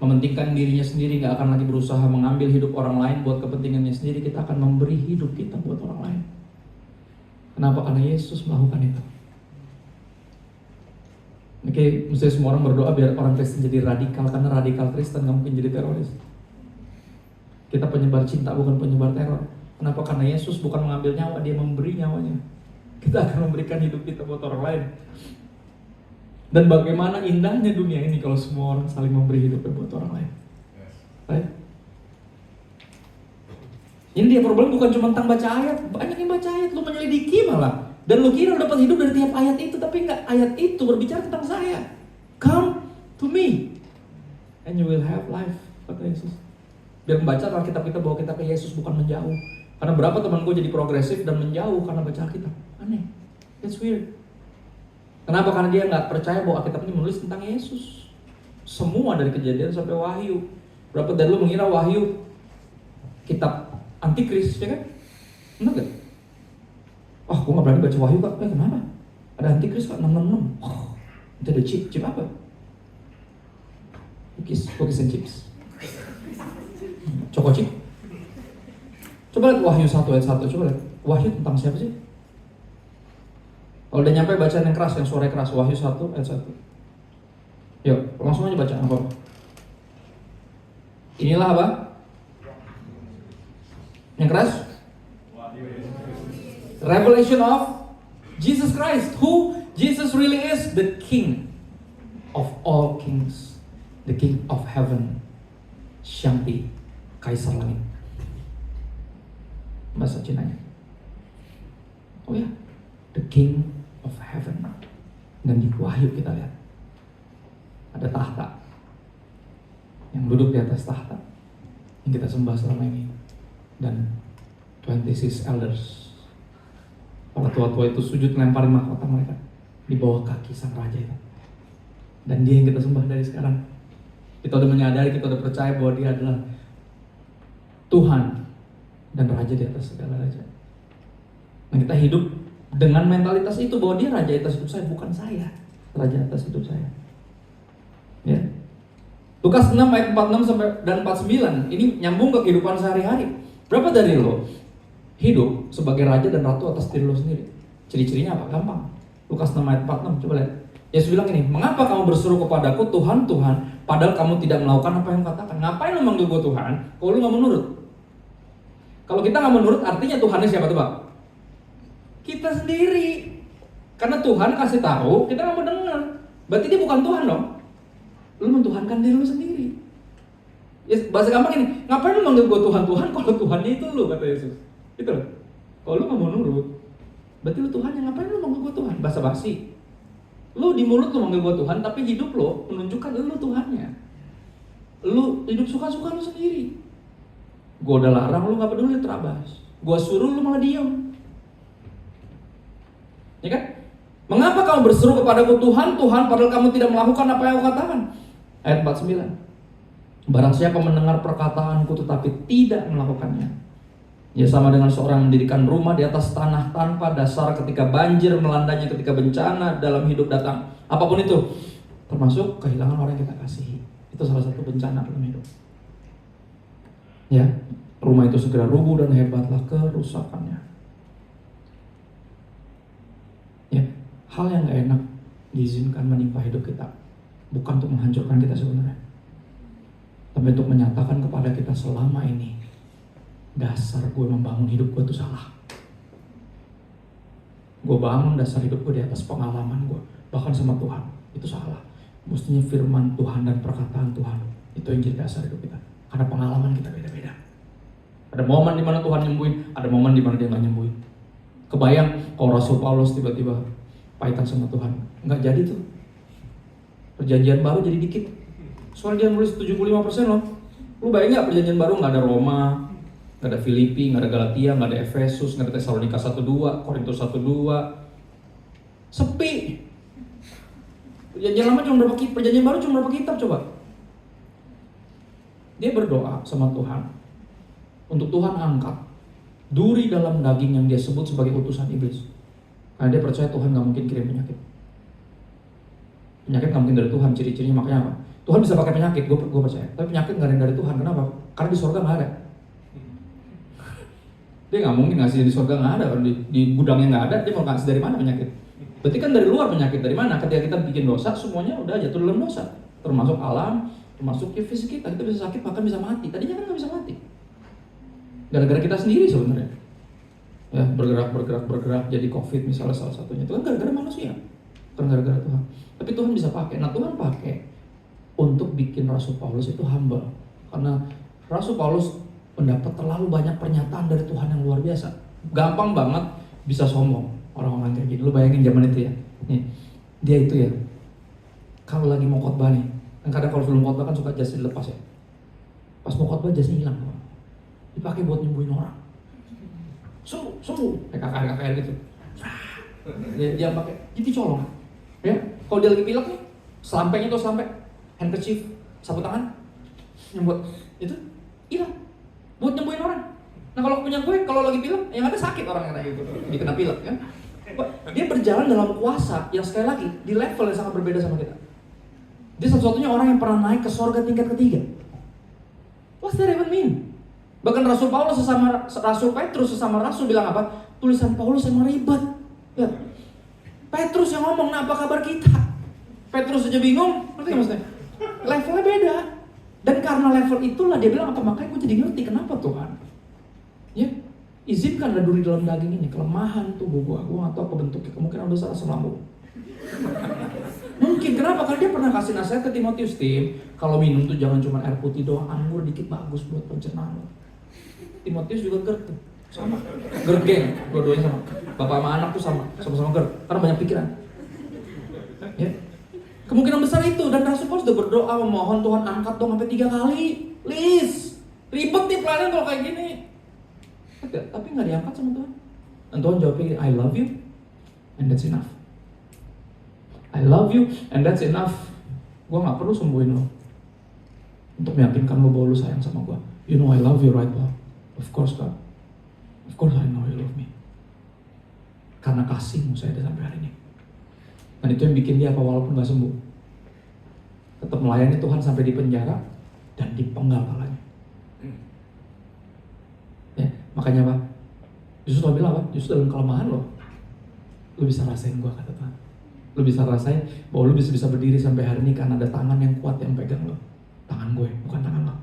mementingkan dirinya sendiri, nggak akan lagi berusaha mengambil hidup orang lain buat kepentingannya sendiri. Kita akan memberi hidup kita buat orang lain. Kenapa? Karena Yesus melakukan itu. Oke, mesti semua orang berdoa biar orang Kristen jadi radikal, karena radikal Kristen nggak mungkin jadi teroris. Kita penyebar cinta, bukan penyebar teror. Kenapa? Karena Yesus bukan mengambil nyawa, Dia memberi nyawanya. Kita akan memberikan hidup kita buat orang lain. Dan bagaimana indahnya dunia ini kalau semua orang saling memberi hidupnya buat orang lain. Right? Ini dia problem, bukan cuma tentang baca ayat. Banyak yang baca ayat, lu menyelidiki malah. Dan lu kira lu dapat hidup dari tiap ayat itu. Tapi enggak, ayat itu berbicara tentang saya. Come to me and you will have life, kata Yesus. Biar membaca Alkitab kita bawa kita ke Yesus, bukan menjauh. Karena berapa teman gue jadi progresif dan menjauh karena baca Alkitab. Aneh, that's weird. Kenapa? Karena dia nggak percaya bahwa Alkitab ini menulis tentang Yesus. Semua dari Kejadian sampai Wahyu. Berapa dari lu mengira Wahyu kitab antikris, ya kan? Benar gak? Oh, gue nggak berani baca Wahyu, Kak. Kenapa? Ada antikris, Kak, 666. Oh, itu ada chip apa? Cookies and chips. Choco chip. Coba lihat Wahyu 1 ayat 1. Coba lihat. Wahyu tentang siapa sih? Kalau udah nyampe bacaan yang keras, yang suara keras. Wahyu 1 ayat 1. Yuk, langsung aja baca apa? Inilah apa? Yang keras? Revelation of Jesus Christ. Who Jesus really is? The King of all kings. The King of heaven. Shangti, Kaisar Langit. Bahasa Cinanya. Oh ya, the King of heaven. Dan di Wahyu kita lihat ada tahta yang duduk di atas tahta yang kita sembah selama ini, dan 26 elders. Para tua-tua itu sujud lemparin mahkota mereka di bawah kaki sang raja itu. Dan dia yang kita sembah dari sekarang. Kita udah menyadari, kita udah percaya bahwa Dia adalah Tuhan dan Raja di atas segala raja. Nah, kita hidup dengan mentalitas itu bahwa Dia Raja atas hidup saya, bukan saya Raja atas hidup saya. Ya. Lukas 6 ayat 46 sampai dan 49 ini nyambung ke kehidupan sehari-hari. Berapa dari lo hidup sebagai raja dan ratu atas diri lo sendiri? Ciri-cirinya apa? Gampang. Lukas 6 ayat 46, coba lihat. Yesus bilang ini, mengapa kamu berseru kepadaku Tuhan, Tuhan, padahal kamu tidak melakukan apa yang katakan? Ngapain lo manggil gue Tuhan kalau lo gak menurut? Kalau kita gak menurut, artinya Tuhannya siapa tuh, Pak? Kita sendiri. Karena Tuhan kasih tahu, kita gak mau dengar. Berarti dia bukan Tuhan dong. Lu mentuhankan diri lu sendiri. Ya, bahasa gampang ini, ngapain lu manggil gue Tuhan kalau Tuhannya itu lu, kata Yesus. Gitu loh. Kalau lu gak mau nurut, berarti lu Tuhannya, ngapain lu manggil gue Tuhan? Basa basi. Lu di mulut lu manggil gue Tuhan, tapi hidup lo menunjukkan lu Tuhannya. Lu hidup suka-suka lu sendiri. Gue udah larang, lu gak peduli, terabas. Gue suruh, lu malah diem. Ya kan? Mengapa kamu berseru kepadaku Tuhan, Tuhan, padahal kamu tidak melakukan apa yang aku katakan? Ayat 49. Barang siapa mendengar perkataanku tetapi tidak melakukannya, ya sama dengan seorang mendirikan rumah di atas tanah tanpa dasar ketika banjir melandanya, ketika bencana dalam hidup datang. Apapun itu, termasuk kehilangan orang yang kita kasihi. Itu salah satu bencana dalam hidup. Ya, rumah itu segera rubuh dan hebatlah kerusakannya. Ya, hal yang gak enak diizinkan menimpa hidup kita, bukan untuk menghancurkan kita sebenarnya, tapi untuk menyatakan kepada kita selama ini dasar gue membangun hidup gue itu salah. Gue bangun dasar hidup gue di atas pengalaman gue, bahkan sama Tuhan, itu salah. Mestinya firman Tuhan dan perkataan Tuhan itu yang jadi dasar hidup kita. Karena pengalaman kita beda-beda. Ada momen di mana Tuhan nyembuhin, ada momen di mana dia nggak nyembuhin. Kebayang kalau Rasul Paulus tiba-tiba pahitan sama Tuhan, nggak jadi tuh. Perjanjian baru jadi dikit. Soalnya dia nulis 75% loh. Lu bayangin gak perjanjian baru gak ada Roma, gak ada Filipi, gak ada Galatia, gak ada Efesus, gak ada Tesalonika 1-2, Korintus 1-2. Sepi. Perjanjian lama cuma berapa kitab, perjanjian baru cuma berapa kitab coba. Dia berdoa sama Tuhan untuk Tuhan angkat duri dalam daging yang dia sebut sebagai utusan iblis. Karena dia percaya Tuhan gak mungkin kirim penyakit. Penyakit gak mungkin dari Tuhan, ciri-cirinya makanya apa? Tuhan bisa pakai penyakit, gue percaya. Tapi penyakit gak ada yang dari Tuhan, kenapa? Karena di surga gak ada. Dia gak mungkin ngasih di surga, gak ada. Di gudangnya gak ada, dia mau ngasih dari mana penyakit? Berarti kan dari luar penyakit, dari mana? Ketika kita bikin dosa, semuanya udah jatuh dalam dosa. Termasuk alam, termasuk fisik kita. Kita bisa sakit, bahkan bisa mati. Tadinya kan gak bisa mati. Gara-gara kita sendiri sebenarnya. Ya, bergerak, jadi COVID misalnya salah satunya. Itu kan gara-gara manusia, bukan gara-gara Tuhan. Tapi Tuhan bisa pakai. Nah, Tuhan pakai untuk bikin Rasul Paulus itu humble. Karena Rasul Paulus mendapat terlalu banyak pernyataan dari Tuhan yang luar biasa. Gampang banget bisa sombong orang-orang kayak gini. Lu bayangin zaman itu ya. Nih, dia itu ya, kalau lagi mau khotbah nih, kan kadang kalau sebelum khotbah kan suka jasnya dilepas ya. Pas mau khotbah jasnya hilang. Dipakai buat nyembuhin orang. Sembuh. Kayak KKR gitu. Dia pakai, jadi colong. Ya, kalau dia lagi pilek nih, selampainya tuh sampai handkerchief, sapu tangan, yang buat itu hilang, buat nyembuhin orang. Nah kalau punya gue, kalau lagi pilek, yang ada sakit orang yang gitu, dikena pilek kan. Dia berjalan dalam kuasa yang sekali lagi di level yang sangat berbeda sama kita. Dia satu-satunya orang yang pernah naik ke surga tingkat ketiga. What's that even mean? Bahkan Rasul Paulus sesama Rasul Petrus sesama Rasul bilang apa? Tulisan Paulus emang ribet. Ya. Petrus yang ngomong, nah apa kabar kita? Petrus aja bingung, ngerti gak maksudnya? Levelnya beda. Dan karena level itulah dia bilang apa, makanya gue jadi ngerti kenapa Tuhan. Ya, izinkanlah duri dalam daging ini, kelemahan tubuh gue gak tahu apa bentuknya, kemungkinan besar asam lambung. Mungkin, kenapa? Karena dia pernah kasih nasihat ke Timotius, Tim, kalau minum tuh jangan cuma air putih doang, anggur dikit bagus buat pencernaan. Timotius juga GERD tuh, sama, GERD geng, dua-duanya sama. Bapak sama anak tuh sama-sama GERD, karena banyak pikiran. Ya. Kemungkinan besar itu, dan Rasul Paulus sudah berdoa memohon Tuhan angkat dong sampai 3 kali. Please, ribet nih pelayanan kalau kayak gini. Tapi nggak diangkat sama Tuhan. Dan Tuhan jawabnya, I love you, and that's enough. I love you, and that's enough. Gue nggak perlu sembuhin lo untuk meyakinkan lo bahwa lo sayang sama gue. You know I love you, right, Lord? Of course, God. Of course I know you love me. Karena kasihmu saya ada sampai hari ini. Dan itu yang bikin dia apa, walaupun gak sembuh, tetap melayani Tuhan sampai di penjara dan dipenggal kepalanya. Ya, makanya apa? Yesus lo bilang apa? Yesus dalam kelemahan lo bisa rasain gua, kata Tuhan. Lo bisa rasain bahwa lo bisa berdiri sampai hari ini karena ada tangan yang kuat yang pegang lo. Tangan gue, bukan tangan lo.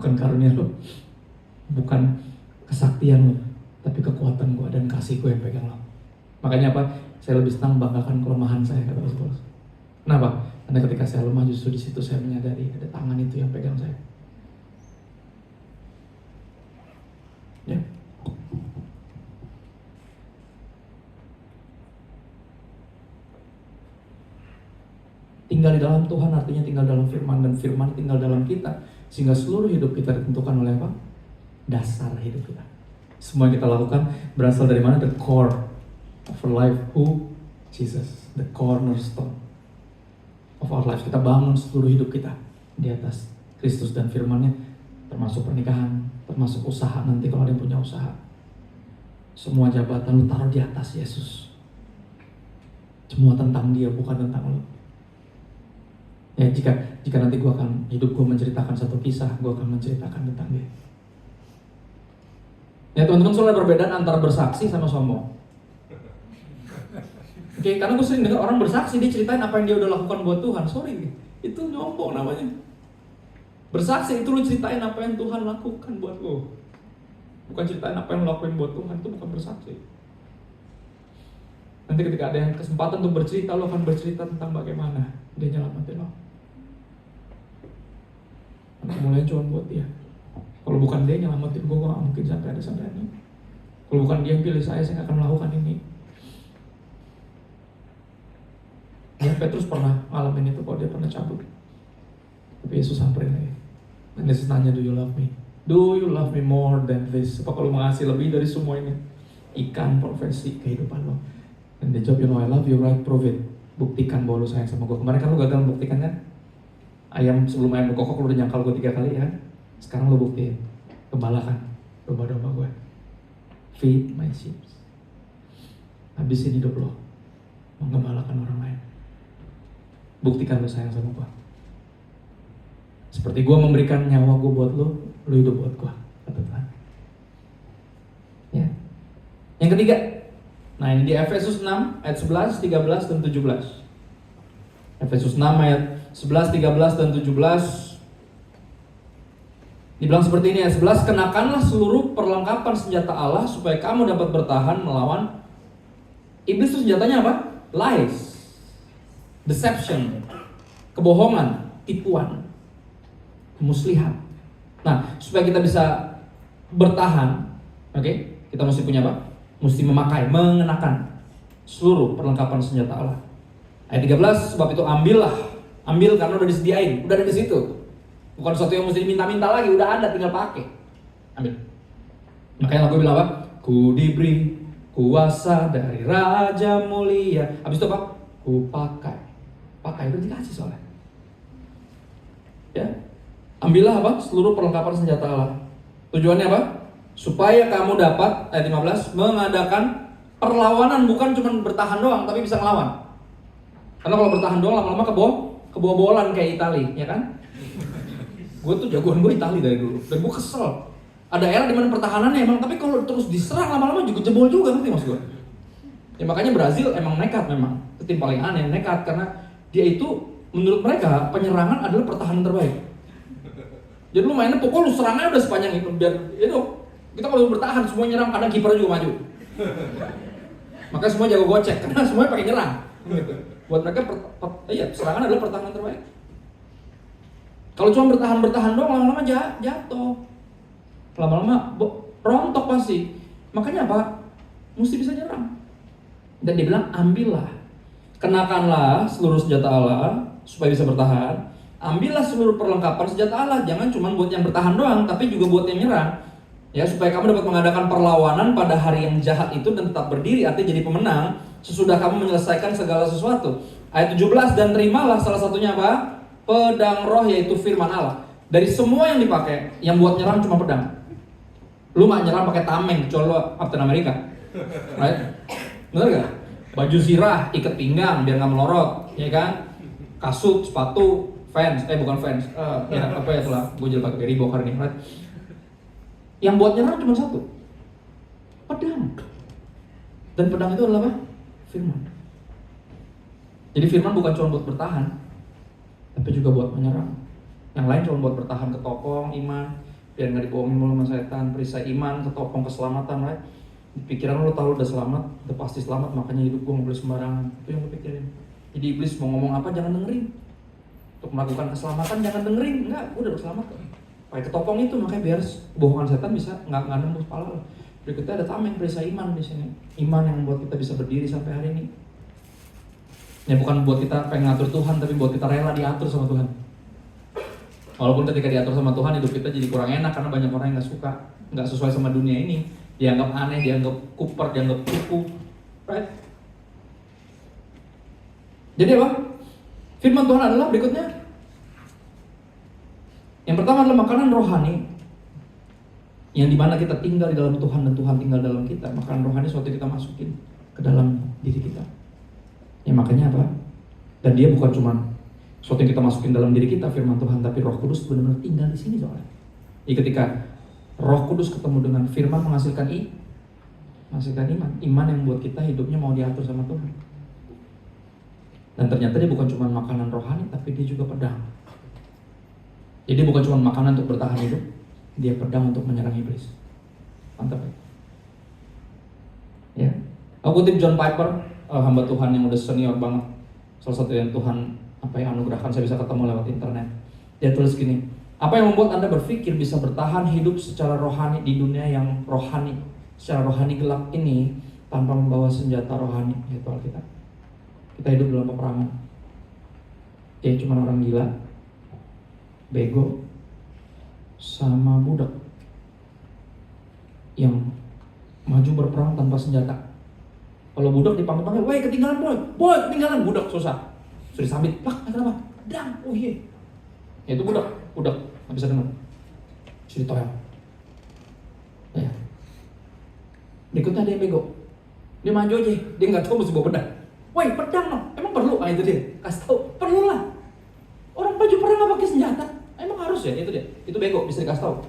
Bukan karunia lo, bukan kesaktian lo, tapi kekuatan gue dan kasih gue yang pegang lo. Makanya apa? Saya lebih senang banggakan kelemahan saya, kata Rasul Paulus. Kenapa? Karena ketika saya lemah justru di situ saya menyadari ada tangan itu yang pegang saya. Ya. Tinggal di dalam Tuhan artinya tinggal dalam firman, dan firman tinggal dalam kita, sehingga seluruh hidup kita ditentukan oleh apa? Dasar hidup kita. Semua yang kita lakukan berasal dari mana? The core of our life. Who? Jesus. The cornerstone of our life. Kita bangun seluruh hidup kita di atas Kristus dan firman-Nya, termasuk pernikahan, termasuk usaha nanti kalau ada yang punya usaha. Semua jabatan lu taruh di atas Yesus. Semua tentang Dia, bukan tentang lu. Ya, jika nanti hidup gue menceritakan satu kisah, gue akan menceritakan tentang Dia. Ya teman-teman, soalnya perbedaan antara bersaksi sama sombong. Oke, karena gue sering dengar orang bersaksi, dia ceritain apa yang dia udah lakukan buat Tuhan. Sorry, itu nyombong namanya. Bersaksi itu lu ceritain apa yang Tuhan lakukan buat lo, bukan ceritain apa yang lo lakuin buat Tuhan. Itu bukan bersaksi. Nanti ketika ada yang kesempatan untuk bercerita, lo akan bercerita tentang bagaimana Dia nyelamatin lo. Mulai cuma buat Dia. Kalau bukan Dia nyelamatin gue gak mungkin sampai ini. Kalau bukan Dia yang pilih saya gak akan melakukan ini. Ya, Petrus pernah ngalamin itu, kalau dia pernah cabut. Tapi Yesus samperin aja. Dan Yesus nanya, do you love me? Do you love me more than this? Apa kalau mengasihi lebih dari semua ini? Ikan, profesi, kehidupan lo. Dan dia jawab, you know I love you, right? Prove it. Buktikan bahwa lo sayang sama gue. Kemarin kan lo gagal membuktikan kan? Sebelum ayam berkokok lo udah nyangkal gue 3 kali ya. Sekarang lo buktiin. Gembalakan domba-domba gue. Feed my sheep. Habisin hidup lo menggembalakan orang lain. Buktikan lo sayang sama gue. Seperti gue memberikan nyawa gue buat lo hidup buat gue, kata Tuhan. Ya. Yang ketiga, nah ini di Efesus 6 ayat 11, 13 dan 17. Efesus 6 ayat 11, 13 dan 17. Dibilang seperti ini, ayat 11, kenakanlah seluruh perlengkapan senjata Allah supaya kamu dapat bertahan melawan iblis. Itu senjatanya apa? Lies, deception, kebohongan, tipuan, kemuslihan. Nah, supaya kita bisa bertahan, oke, kita mesti punya apa? Mesti memakai, mengenakan seluruh perlengkapan senjata Allah. Ayat 13, sebab itu ambil karena udah disediain, udah ada di situ. Bukan sesuatu yang mesti diminta-minta lagi, udah ada, tinggal pakai. Ambil. Makanya lagu bilang apa? Ku diberi kuasa dari Raja Mulia. Habis itu apa? Ku pakai. Pakai itu dikasih soalnya. Ya. Ambillah apa? Seluruh perlengkapan senjata Allah. Tujuannya apa? Supaya kamu dapat, ayat 15, mengadakan perlawanan, bukan cuma bertahan doang, tapi bisa ngelawan. Karena kalau bertahan doang lama-lama kebobolan kayak Itali, ya kan? Gue tuh jagoan gue Itali dari dulu, dan gue kesel. Ada era dimana pertahanannya emang, tapi kalau terus diserang lama-lama juga jebol juga, ngerti maksud gue? Ya makanya Brazil emang nekat memang, itu tim paling aneh, nekat karena dia itu menurut mereka penyerangan adalah pertahanan terbaik. Jadi lu mainnya pokok lu serangnya udah sepanjang itu, biar itu kita kalau bertahan semua nyerang, kadang kiper juga maju. Makanya semua jago gocek karena semuanya pakai nyerang. Buat mereka serangan adalah pertahanan terbaik. Kalau cuma bertahan doang lama-lama jatuh. Lama-lama rontok pasti. Makanya apa? Mesti bisa nyerang. Dan dia bilang ambillah. Kenakanlah seluruh senjata Allah supaya bisa bertahan. Ambillah seluruh perlengkapan senjata Allah. Jangan cuma buat yang bertahan doang, tapi juga buat yang nyerang. Ya, supaya kamu dapat mengadakan perlawanan pada hari yang jahat itu dan tetap berdiri, artinya jadi pemenang sesudah kamu menyelesaikan segala sesuatu. Ayat 17, dan terimalah salah satunya apa? Pedang roh, yaitu firman Allah. Dari semua yang dipakai, yang buat nyerang cuma pedang. Lu gak nyerang pakai tameng, kecuali lu Captain America, right? Bener gak? Baju zirah, ikat pinggang biar gak melorot, ya kan? Kasut, sepatu, Vans, bukan Vans, ya apa ya itulah, gue jadi pakai Reebok hari ini, right? Yang buat nyerang cuma satu, pedang. Dan pedang itu adalah apa? Firman. Jadi firman bukan cuma buat bertahan, tapi juga buat menyerang. Yang lain cuma buat bertahan, ketopong iman, biar nggak dibohongin mulu sama setan. Perisai iman, ketopong keselamatan, right? Di pikiran lo tahu udah selamat, udah pasti selamat, makanya hidup gue nggak boleh sembarangan. Itu yang lo pikirin. Jadi iblis mau ngomong apa jangan dengerin. Untuk melakukan keselamatan jangan dengerin. Enggak, udah selamat kok. Pakai ketopong itu makanya biar bohongan setan bisa nggak nembus kepala lo. Berikutnya ada tameng perisa iman di sini. Iman yang membuat kita bisa berdiri sampai hari ini. Ya bukan buat kita pengen ngatur Tuhan, tapi buat kita rela diatur sama Tuhan. Walaupun ketika diatur sama Tuhan, hidup kita jadi kurang enak karena banyak orang yang nggak suka, nggak sesuai sama dunia ini. Dianggap aneh, dianggap kuper, dianggap kupu, right? Jadi apa? Firman Tuhan adalah berikutnya. Yang pertama adalah makanan rohani, yang dimana kita tinggal di dalam Tuhan dan Tuhan tinggal dalam kita. Makanan rohani suatu kita masukin ke dalam diri kita. Ya makanya apa? Dan dia bukan cuma suatu yang kita masukin dalam diri kita, firman Tuhan, tapi Roh Kudus benar-benar tinggal di sini soalnya. Jadi ketika Roh Kudus ketemu dengan firman menghasilkan iman. Iman yang buat kita hidupnya mau diatur sama Tuhan. Dan ternyata dia bukan cuma makanan rohani, tapi dia juga pedang. Jadi bukan cuma makanan untuk bertahan hidup, dia pedang untuk menyerang iblis. Mantap ya? Aku kutip John Piper, hamba Tuhan yang udah senior banget, salah satu yang Tuhan anugerahkan saya bisa ketemu lewat internet. Dia tulis gini, apa yang membuat Anda berpikir bisa bertahan hidup secara rohani di dunia yang rohani, secara rohani gelap ini tanpa membawa senjata rohani, yaitu Alkitab? Kita hidup dalam peperangan. Dia cuma orang gila, bego, sama budak yang maju berperang tanpa senjata. Kalau budak dipanggil-panggil, woi ketinggalan boy ketinggalan, budak susah. Sudah disambit, kenapa? Dang, oh iya. Ya itu budak, nggak bisa dengar. Sudah ditoyang. Ya. Berikutnya ada yang bego. Dia maju aja, dia nggak tahu mesti bawa pedang. Woi pedang no, emang perlu? Itu dia, kasih tahu, perlu lah. Orang baju perang nggak pakai senjata, emang harus ya? Itu dia, itu bego, bisa dikasih tahu.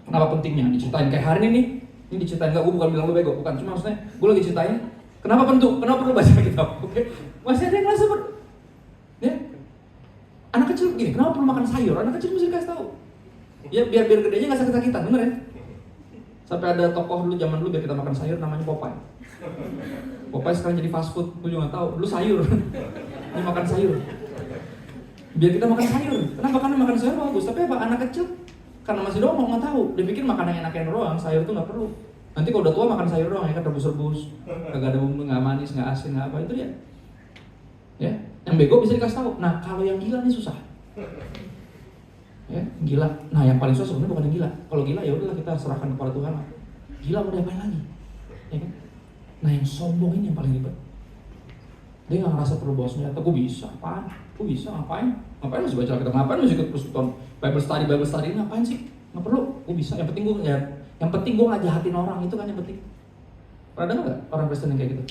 Kenapa pentingnya? Diceritain kayak hari ini diceritain, gue bukan bilang lu bego, bukan, cuma maksudnya gue lagi ceritain kenapa perlu baca kitab, oke? Masih ada yang ngerasa ya? Anak kecil gini, kenapa perlu makan sayur? Anak kecil mesti dikasih tahu. Ya biar gedenya nggak sakit-sakitan, bener ya? Sampai ada tokoh dulu zaman dulu biar kita makan sayur namanya Popeye. Popeye sekarang jadi fast food, gue juga nggak tahu. Dulu sayur, ini makan sayur. Biar kita makan sayur. Kenapa? Karena makan sayur bagus. Tapi apa? Anak kecil karena masih doang nggak tahu. Dia pikir makanan yang enak-enak doang, sayur tuh nggak perlu. Nanti kalau udah tua makan sayur doang ya kan, rebus-rebus, nggak ada bumbu, nggak manis, nggak asin, nggak apa, itu dia. Ya, yang bego bisa dikasih tahu. Nah kalau yang gila nih susah. Ya, gila. Nah yang paling susah sebenarnya bukan yang gila. Kalau gila ya udahlah kita serahkan kepada Tuhan. Gila mau diapain lagi? Ya kan? Nah yang sombong ini yang paling ribet. Dia nggak ngerasa perlu bawa senjata. Gue bisa, apaan? Gue bisa, ngapain? Ngapain masih baca Alkitab? Ngapain masih ikut persekutuan Bible study? Ngapain sih? Nggak perlu. Gue bisa. Yang penting gue nggak jahatin orang, itu kan yang penting. Pernah dengar nggak orang Kristen yang kayak gitu?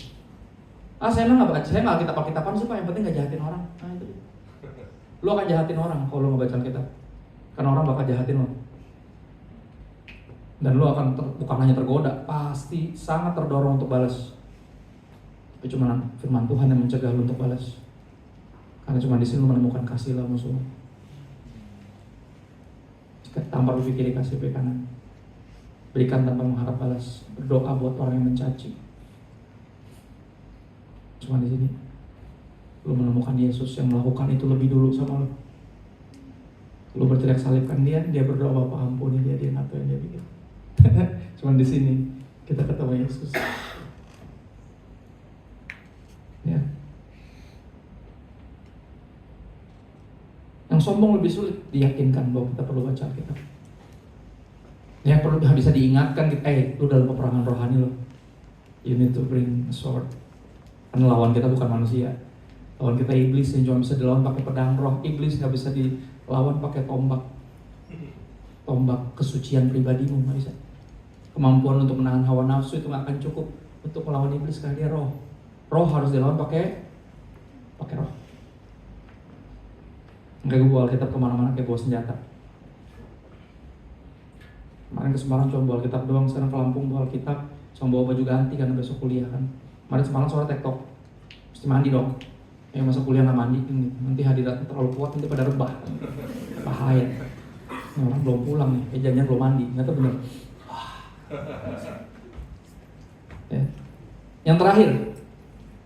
Saya nggak baca, saya nggak Alkitab-Alkitapan sih Pak. Yang penting nggak jahatin orang. Nah itu. Lo akan jahatin orang kalau lo nggak baca Alkitab. Karena orang bakal jahatin lo. Dan lo akan bukan hanya tergoda, pasti sangat terdorong untuk balas. Tapi cuma firman Tuhan yang mencegah lo untuk balas. Karena cuma di sini lo menemukan kasih lah musuh. Tampar di kiri, kasih di kanan. Berikan tanpa mengharap balas. Berdoa buat orang yang mencaci. Cuma di sini lo menemukan Yesus yang melakukan itu lebih dulu sama lo. Lo berteriak salibkan dia berdoa, Bapa ampuni dia apa yang dia bikin. Cuma di sini kita ketemu Yesus. Ya. Yang sombong lebih sulit diyakinkan bahwa kita perlu baca Alkitab. Yang perlu bisa diingatkan, lu dalam peperangan rohani lo. You need to bring a sword. Karena lawan kita bukan manusia. Lawan kita iblis yang cuma bisa dilawan pakai pedang roh. Iblis nggak bisa dilawan pakai tombak. Tombak kesucian pribadimu nggak bisa. Kemampuan untuk menahan hawa nafsu itu nggak akan cukup untuk melawan iblis karena dia roh. Roh harus dilawan pakai roh. Kayak gue bawa Alkitab kemana-mana kayak bawa senjata. Kemarin ke Semarang cuma bawa Alkitab doang, sekarang ke Lampung bawa Alkitab, cuma bawa baju ganti karena besok kuliah kan. Kemarin Semarang sore tektok, mesti mandi dong. Masa kuliah nggak mandi, nanti hadiratnya terlalu kuat, nanti pada rebah, bahaya. Ini orang belum pulang nih, jangan belum mandi, nggak tahu bener. Ya. Yang terakhir,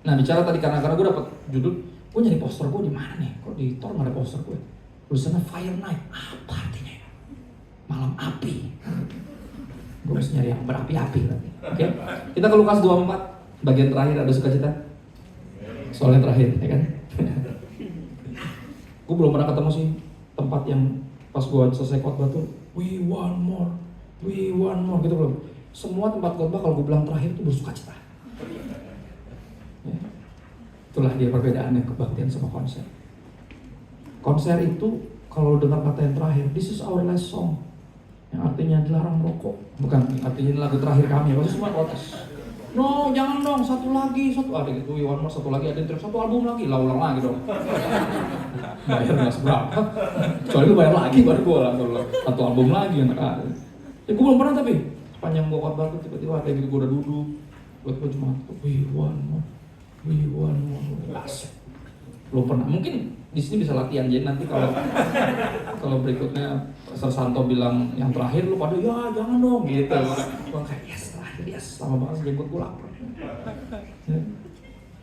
Nah bicara tadi karena gue dapet judul, gue nyari poster gue di mana nih? Kok di Thor nggak ada poster gue? Tulisannya Fire Night, apa artinya? Malam api. Gue harus nyari yang berapi-api. Oke, kita ke Lukas 24, bagian terakhir ada sukacita. Soalnya terakhir, ya kan? Gue belum pernah ketemu sih tempat yang pas gue selesai khotbah tuh, we want more gitu belum. Semua tempat khotbah kalau gue bilang terakhir tuh bersukacita. Ya. Itulah dia perbedaannya kebaktian sama konser. Konser itu kalau dengar kata yang terakhir, this is our last song, yang artinya dilarang merokok, bukan artinya lagu terakhir kami, pasti semua protes. No, jangan dong, satu lagi, ada gitu, one more, satu lagi, ada yang satu album lagi, lah ulang lagi dong. Bayar nggak seberapa, soalnya lu bayar lagi baru gue lah, satu album lagi enak aja. Ya gue belum pernah tapi sepanjang gue khotbah tuh tiba-tiba ada gitu, gue udah duduk, buat gue cuma we want more, asik. Belum pernah, mungkin di sini bisa latihan, jadi nanti kalau berikutnya Pastor Santo bilang yang terakhir lu pada ya jangan dong gitu. Gua kayak yes terakhir, yes, sama banget jenggot gue lapar.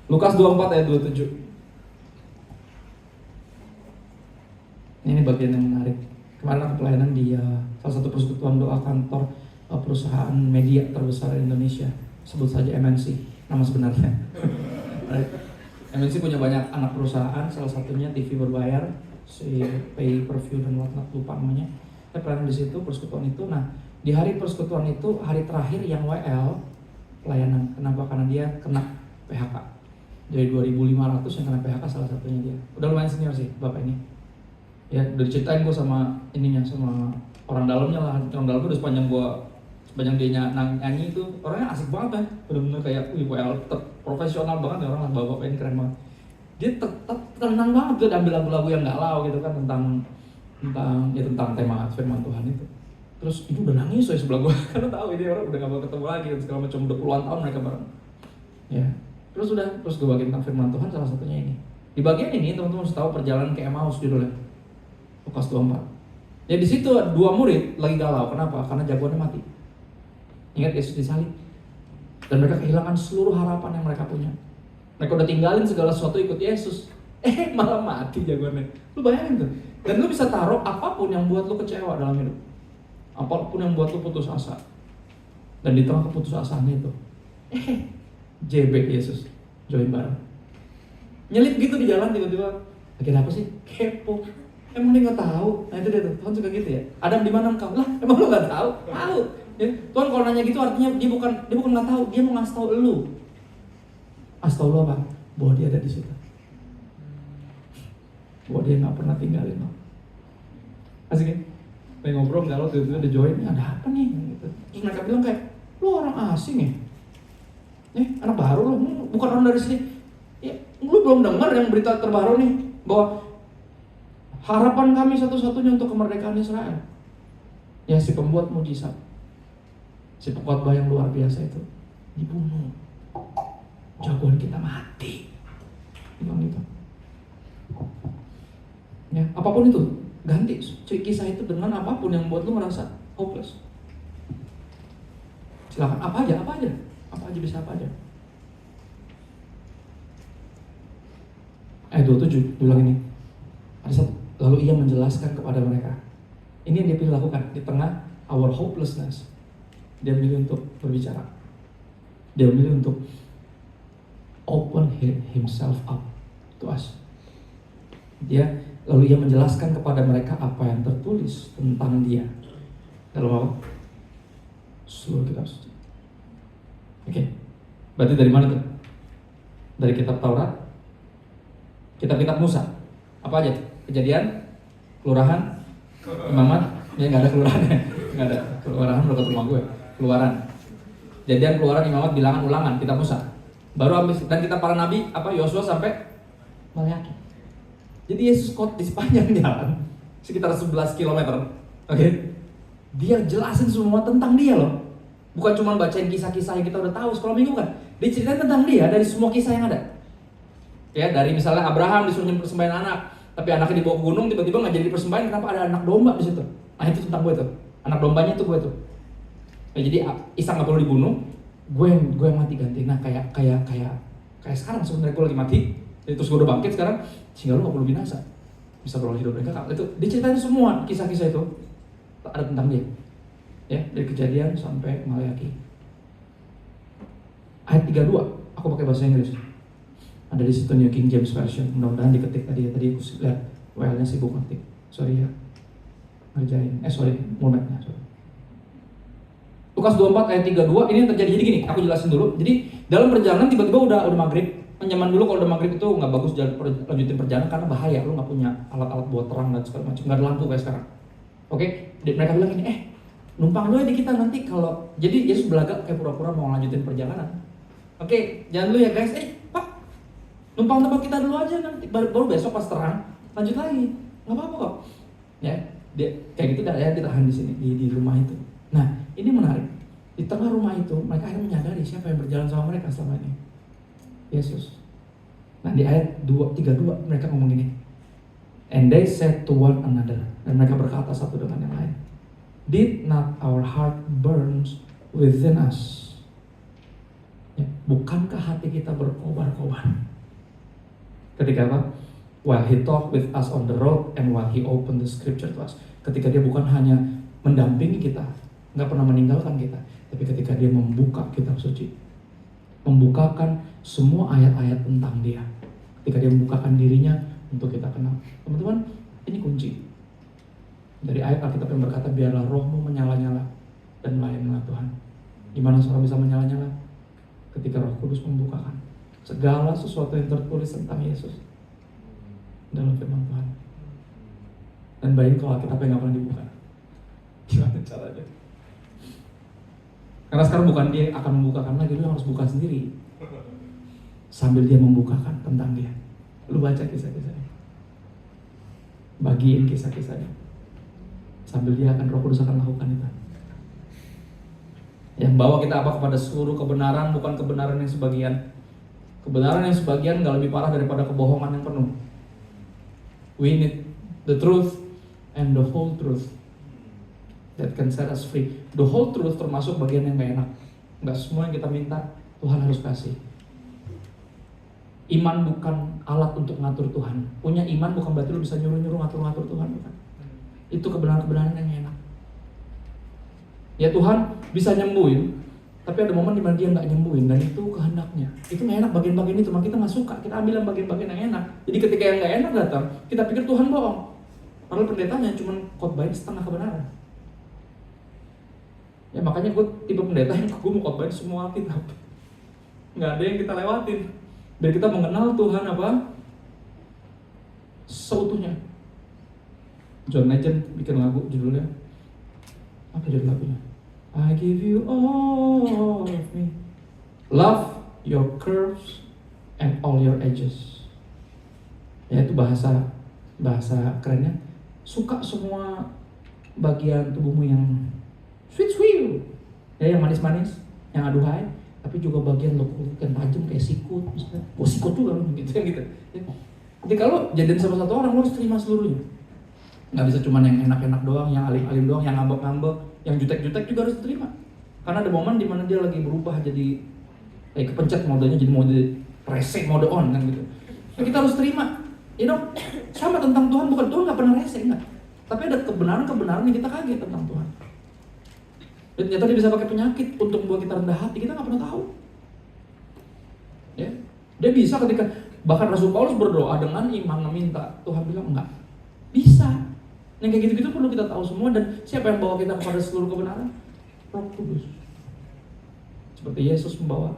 Lukas 24 ayat 27. Ini bagian yang menarik. Kemarin aku pelayanan di salah satu persekutuan doa kantor perusahaan media terbesar di Indonesia, sebut saja MNC, nama sebenarnya. MNC punya banyak anak perusahaan, salah satunya TV berbayar, si pay per view dan whatnot, lupa namanya. Saya pelayanan di situ, persekutuan itu. Nah, di hari persekutuan itu, hari terakhir yang WL pelayanan. Kenapa? Karena dia kena PHK. Dari 2.500 yang kena PHK salah satunya dia. Udah lumayan senior sih bapak ini. Ya, udah diceritain gue sama ininya, sama orang dalamnya lah. Orang dalamnya udah sepanjang dia nyanyi itu orangnya asik banget kan, bener-bener kayak WL profesional banget ya, orang bapak ini keren banget. Dia tenang banget tuh, ambil lagu-lagu yang galau gitu kan, tentang tema firman Tuhan itu. Terus ibu udah nangis soalnya sebelah gue karena tahu ini orang udah gak mau ketemu lagi dan segala macam, udah puluhan tahun mereka bareng. Ya, terus gue bagian tentang firman Tuhan, salah satunya ini. Di bagian ini teman-teman harus tahu perjalanan ke Emmaus judulnya, Lukas 24. Ya di situ dua murid lagi galau, kenapa? Karena jagoannya mati. Ingat Yesus disalib dan mereka kehilangan seluruh harapan yang mereka punya. Mereka udah tinggalin segala sesuatu ikut Yesus, malah mati jagoannya. Lu bayangin tuh. Dan lu bisa taruh apapun yang buat lu kecewa dalam hidup, apapun yang buat lu putus asa, dan di tengah keputusasaannya itu JB Yesus join bareng, nyelip gitu di jalan, tiba-tiba lagi apa sih? Kepo. Emang dia nggak tahu? Nah itu dia tuh, Tuhan suka gitu ya. Adam di mana engkau? Lah emang lu nggak tahu? Tahu. Ya, Tuhan kalau nanya gitu artinya dia bukan nggak tahu, dia mau ngasih tahu lu. Ngasih tahu lu apa? Bahwa dia ada di situ. Bahwa dia nggak pernah tinggalin lo. Asik ya? Pengen ngobrol nggak lo, tiba-tiba ada join, ada apa nih? Gitu. Terus mereka bilang kayak, lu orang asing ya? Anak baru lo, bukan orang dari sini. Ya, lu belum dengar yang berita terbaru nih bahwa harapan kami satu-satunya untuk kemerdekaan Israel. Ya si pembuat mujizat, si pengkhotbah yang luar biasa itu dibunuh, jagoan kita mati. Bilang gitu. Ya, apapun itu, ganti kisah itu dengan apapun yang buat lu merasa hopeless. Silakan, apa aja bisa apa aja. Ayat 27 bilang ini. Ada satu, lalu ia menjelaskan kepada mereka. Ini yang dia pilih lakukan di tengah our hopelessness. Dia memilih untuk berbicara. Dia memilih untuk open himself up to us. Lalu ia menjelaskan kepada mereka apa yang tertulis tentang dia dalam apa? Seluruh kitab suci. Oke. Berarti dari mana tuh? Dari kitab Taurat, kitab-kitab Musa. Apa aja? Kejadian, Kelurahan, Imamat. Ya nggak ada kelurahannya. Nggak ada. Kelurahan dekat rumah gue. Keluaran. Kejadian, Keluaran, Imamat, Bilangan, Ulangan, kitab Musa. Baru habis, dan kitab para nabi apa? Yosua sampai Maleakhi. Jadi Yesus di sepanjang jalan sekitar 11 km. Oke. Dia jelasin semua tentang dia loh. Bukan cuma bacain kisah-kisah yang kita udah tahu sekolah minggu kan. Dia ceritain tentang dia dari semua kisah yang ada. Ya, dari misalnya Abraham disuruh persembahan anak, tapi anaknya dibawa ke gunung, tiba-tiba nggak jadi persembahan, kenapa ada anak domba di situ? Nah itu tentang gue tuh. Anak dombanya itu gue tuh. Ya, jadi Ishak nggak perlu dibunuh, gue yang mati ganti. Nah kayak Kayak sekarang sebenarnya gue lagi mati, terus gue udah bangkit sekarang, sehingga lu gak perlu binasa, bisa beroleh hidup mereka. Itu diceritain semua kisah-kisah itu ada tentang dia, ya, dari Kejadian sampai Maleakhi. Ayat 32, aku pakai bahasa Inggris. Ada di situ New King James Version. Mudah-mudahan diketik tadi ya. Tadi aku lihat WL-nya sibuk ngetik. Sorry ya. Ngerjain. Momentnya. Lukas 24 ayat 32, ini yang terjadi. Jadi gini, aku jelasin dulu. Jadi dalam perjalanan tiba-tiba udah maghrib. Zaman dulu kalau udah maghrib itu nggak bagus lanjutin perjalanan karena bahaya. Lu nggak punya alat-alat buat terang dan segala macam. Nggak ada lampu kayak sekarang. Oke, mereka bilang gini, numpang dulu ya di kita nanti kalau. Jadi Yesus belagak kayak pura-pura mau lanjutin perjalanan. Oke, jangan dulu ya guys. Pak, numpang tempat kita dulu aja nanti. Baru besok pas terang lanjut lagi. Nggak apa-apa kok. Ya, dia kayak gitu ya ditahan di sini di rumah itu. Nah, ini menarik. Di tengah rumah itu mereka akhirnya menyadari siapa yang berjalan sama mereka selama ini. Yesus. Nah, di ayat 32 mereka ngomong gini. And they said to one another. Dan mereka berkata satu dengan yang lain. Did not our heart burns within us? Ya, bukankah hati kita berkobar-kobar? Ketika apa? While he talked with us on the road and while he opened the scripture to us. Ketika dia bukan hanya mendampingi kita, nggak pernah meninggalkan kita, tapi ketika dia membuka kitab suci, membukakan semua ayat-ayat tentang dia, ketika dia membukakan dirinya untuk kita kenal. Teman-teman, ini kunci dari ayat Alkitab yang berkata biarlah rohmu menyala-nyala dan melayanilah Tuhan. Gimana seorang bisa menyala-nyala? Ketika Roh Kudus membukakan segala sesuatu yang tertulis tentang Yesus dalam firman Tuhan. Dan bayangin kalau Alkitab yang gak pernah dibuka, gimana caranya? Karena sekarang bukan dia akan membukakan lagi, lu harus buka sendiri sambil dia membukakan tentang dia. Lu baca kisah-kisahnya, bagiin kisah-kisahnya, sambil dia akan Roh Kudus akan lakukan itu. Yang bawa kita apa? Kepada seluruh kebenaran, bukan kebenaran yang sebagian. Kebenaran yang sebagian gak lebih parah daripada kebohongan yang penuh. We need the truth and the whole truth that can set us free. The whole truth termasuk bagian yang gak enak. Gak semua yang kita minta Tuhan harus kasih. Iman bukan alat untuk ngatur Tuhan. Punya iman bukan berarti lu bisa nyuruh-nyuruh ngatur-ngatur Tuhan, bukan. Itu kebenaran-kebenaran yang enak. Ya Tuhan bisa nyembuhin, tapi ada momen dimana dia nggak nyembuhin dan itu kehendaknya. Itu nggak enak bagian-bagian itu, maka kita nggak suka. Kita ambil yang bagian-bagian yang enak. Jadi ketika yang nggak enak datang, kita pikir Tuhan bohong. Padahal pendetanya cuma khotbahin setengah kebenaran. Ya makanya gue tipe pendeta yang gue mau khotbahin semua Alkitab. Nggak ada yang kita lewatin. Biar kita mengenal Tuhan apa? Seutuhnya. John Legend bikin lagu judulnya apa judul lagunya? I give you all of me, love your curves and all your edges. Ya itu bahasa kerennya. Suka semua bagian tubuhmu yang sweet, ya yang manis-manis, yang aduhai, tapi juga bagian lo yang tajam kayak sikut, misalnya. Sikut juga lo gitu. Jadi kalau jadian sama satu orang lo harus terima seluruhnya. Nggak bisa cuma yang enak-enak doang, yang alim-alim doang, yang ngambek-ngambek, yang jutek-jutek juga harus diterima. Karena ada momen dimana dia lagi berubah jadi kepencet modenya jadi mode rese, mode on kan gitu. Ya, kita harus terima. Sama tentang Tuhan, bukan Tuhan nggak pernah rese, enggak. Tapi ada kebenaran yang kita kaget tentang Tuhan. Dan ternyata dia bisa pakai penyakit untuk membuat kita rendah hati, kita nggak pernah tahu. Ya, dia bisa ketika bahkan Rasul Paulus berdoa dengan iman meminta, Tuhan bilang enggak. Bisa. Yang kayak gitu-gitu perlu kita tahu semua. Dan siapa yang bawa kita kepada seluruh kebenaran? Roh Kudus. Seperti Yesus membawa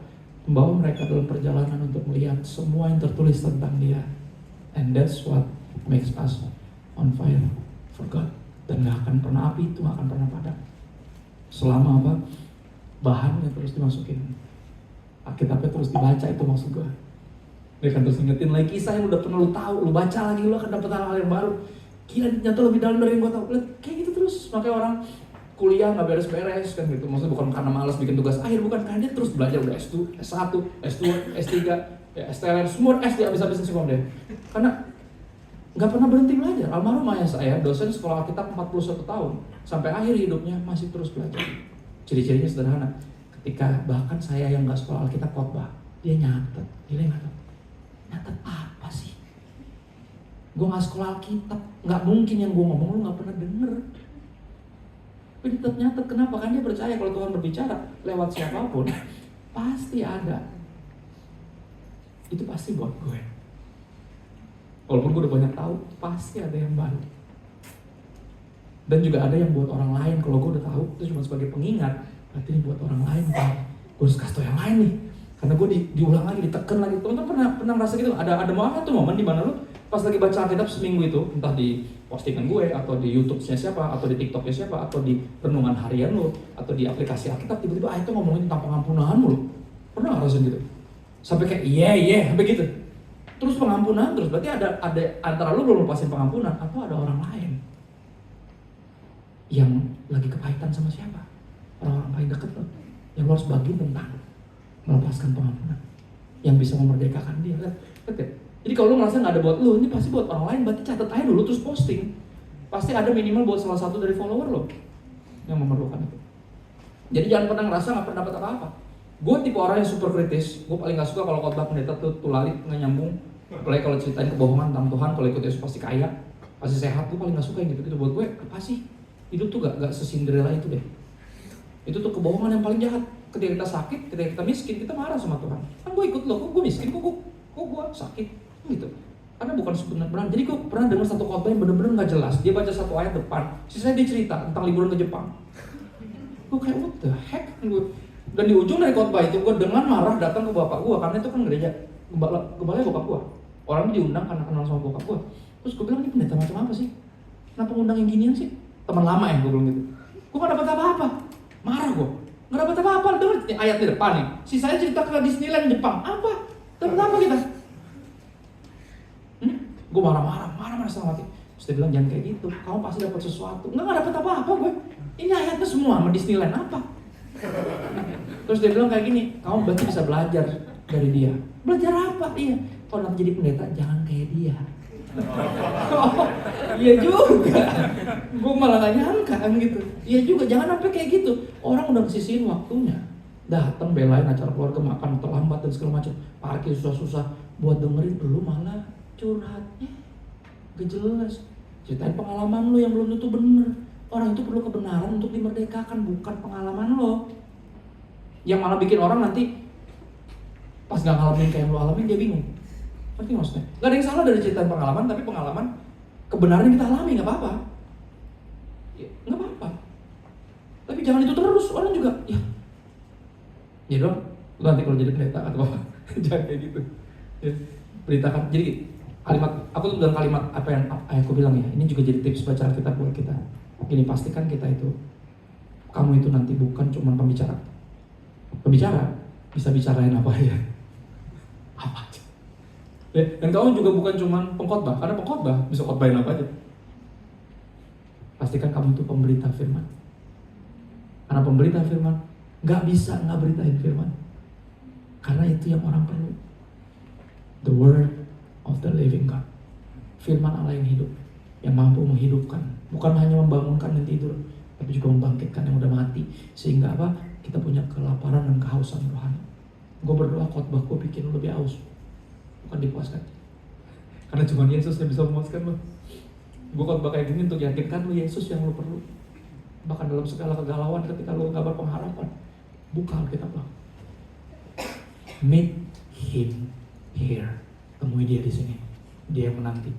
mereka dalam perjalanan untuk melihat semua yang tertulis tentang dia. And that's what makes us on fire for God. Dan gak akan pernah api itu, gak akan pernah padam selama apa? Bahannya terus dimasukin, Alkitabnya terus dibaca, itu maksud gue. Dia akan terus ingetin lagi kisah yang udah pernah lu tahu, lu baca lagi, lu akan dapat hal yang baru. Gila, ternyata lebih dalam dari yang gue tahu. Kayak gitu terus. Makanya orang kuliah nggak beres-beres kan gitu. Maksudnya bukan karena malas bikin tugas akhir, bukan, karena dia terus belajar udah S2, S1, S2, S3, ya STLR, semua S dia habis-habisin semua deh. Karena nggak pernah berhenti belajar. Almarhum ayah saya, dosen sekolah Alkitab 41 tahun, sampai akhir hidupnya masih terus belajar. Ciri-cirinya sederhana. Ketika bahkan saya yang nggak sekolah Alkitab khotbah, Dia nyatet, gila nyatet. Nyatet apa sih? Gue gak sekolah Alkitab, gak mungkin yang gue ngomong lu gak pernah denger. Tapi dia tetap nyatet, kenapa? Kan dia percaya kalau Tuhan berbicara lewat siapapun, pasti ada. Itu pasti buat gue. Walaupun gue udah banyak tahu, pasti ada yang baru. Dan juga ada yang buat orang lain. Kalau gue udah tahu, itu cuma sebagai pengingat. Berarti ini buat orang lain, kan? Gue harus kasih tau yang lain nih. Karena gue diulang lagi, ditekan lagi. Teman-teman pernah ngerasa gitu? Ada momen di mana lu pas lagi baca Alkitab seminggu itu, entah di postingan gue, atau di YouTube-nya siapa, atau di TikTok-nya siapa, atau di renungan harian lu, atau di aplikasi Alkitab, tiba-tiba itu ngomongin tentang pengampunanmu lu. Pernah nggak ngerasain gitu? Sampai kayak sampai gitu. Terus pengampunan terus, berarti ada antara lu belum lepasin pengampunan, atau ada orang lain yang lagi kepahitan sama siapa? Orang-orang paling dekat lo, yang lo harus bagi tentang melepaskan pengampunan, yang bisa memerdekakan dia. Lihat. Jadi kalau lo ngerasa nggak ada buat lo, ini pasti buat orang lain. Berarti catat aja dulu terus posting. Pasti ada minimal buat salah satu dari follower lo yang memerlukan itu. Jadi jangan pernah ngerasa nggak pernah dapat apa-apa. Gue tipe orang yang super kritis. Gue paling nggak suka kalau khotbah pendeta tuh lali nggak nyambung. Apalagi kalau ceritain kebohongan tentang Tuhan, kalau ikut Yesus pasti kaya, pasti sehat. Gue paling nggak suka yang gitu-gitu. Buat gue apa sih? Hidup tuh gak sesinderella itu deh. Itu tuh kebohongan yang paling jahat. Ketika kita sakit, ketika kita miskin, kita marah sama Tuhan. Kan gue ikut lo, kok gue miskin, kok gue sakit gitu. Karena bukan sebenarnya. Jadi gue pernah dengar satu khotbah yang bener-bener gak jelas. Dia baca satu ayat depan, sisanya dia cerita tentang liburan ke Jepang. Gue kayak what the heck. Dan di ujung dari khotbah itu gue dengan marah datang ke bapak gue, karena itu kan gereja gembalanya bapak gue. Orangnya diundang karena kenal sama bapak gue. Terus gue bilang, ini pendeta macam apa sih? Kenapa ngundang yang ginian sih? Teman lama ya, gue bilang gitu. Gue gak dapat apa-apa. Marah gue. Gak dapat apa-apa. Dengar ayat di depan nih. Sisanya cerita ke Disneyland Jepang. Apa? Dapat apa kita? Gue marah setengah mati. Terus dia bilang, jangan kayak gitu. Kamu pasti dapat sesuatu. Gak dapat apa-apa gue. Ini ayatnya semua sama Disneyland apa? Terus dia bilang kayak gini, kamu berarti bisa belajar dari dia. Belajar apa? Iya. Kalau nanti jadi pendeta, jangan kayak dia. Oh, iya juga. Gue malah gak nyangka gitu. Iya juga, jangan sampai kayak gitu. Orang udah kesisihin waktunya, datang belain acara keluarga, makan terlambat dan segala macam, parkir susah-susah buat dengerin, lu malah curhatnya gak jelas. Ceritain pengalaman lu yang belum tentu bener. Orang itu perlu kebenaran untuk dimerdekakan, bukan pengalaman lo. Yang malah bikin orang nanti pas gak ngalamin kayak yang lo alamin, dia bingung. Ngerti maksudnya? Gak ada yang salah dari cerita pengalaman, tapi pengalaman kebenaran yang kita alami, gak apa-apa. Ya, gak apa-apa. Tapi jangan itu terus, orang juga, ya dong, lu nanti kalau jadi pendeta atau apa, jangan kayak gitu. Ya, beritakan, jadi kalimat, aku tuh bilang kalimat apa yang ayahku bilang ya, ini juga jadi tips baca Alkitab buat kita. Gini, pastikan kita itu, kamu itu nanti bukan cuma pembicara. Pembicara, bisa bicarain apa ya? Apa aja. Ya, dan kamu juga bukan cuma pengkhotbah, karena pengkhotbah bisa khotbahin apa aja. Pastikan kamu itu pemberita firman. Karena pemberita firman gak bisa gak beritain firman. Karena itu yang orang perlu. The word of the living God. Firman Allah yang hidup, yang mampu menghidupkan, bukan hanya membangunkan yang tidur, tapi juga membangkitkan yang udah mati. Sehingga apa? Kita punya kelaparan dan kehausan rohani. Gue berdoa khotbahku bikin lu lebih haus, bukan dipuaskan. Karena cuma Yesus yang bisa memuaskan lo. Gue khotbah kayak gini untuk yakinkan lu Yesus yang lu perlu. Bahkan dalam segala kegalauan ketika lu gak berpengharapan, buka Alkitab lo. Meet him here. Temui dia di sini. Dia yang menanti.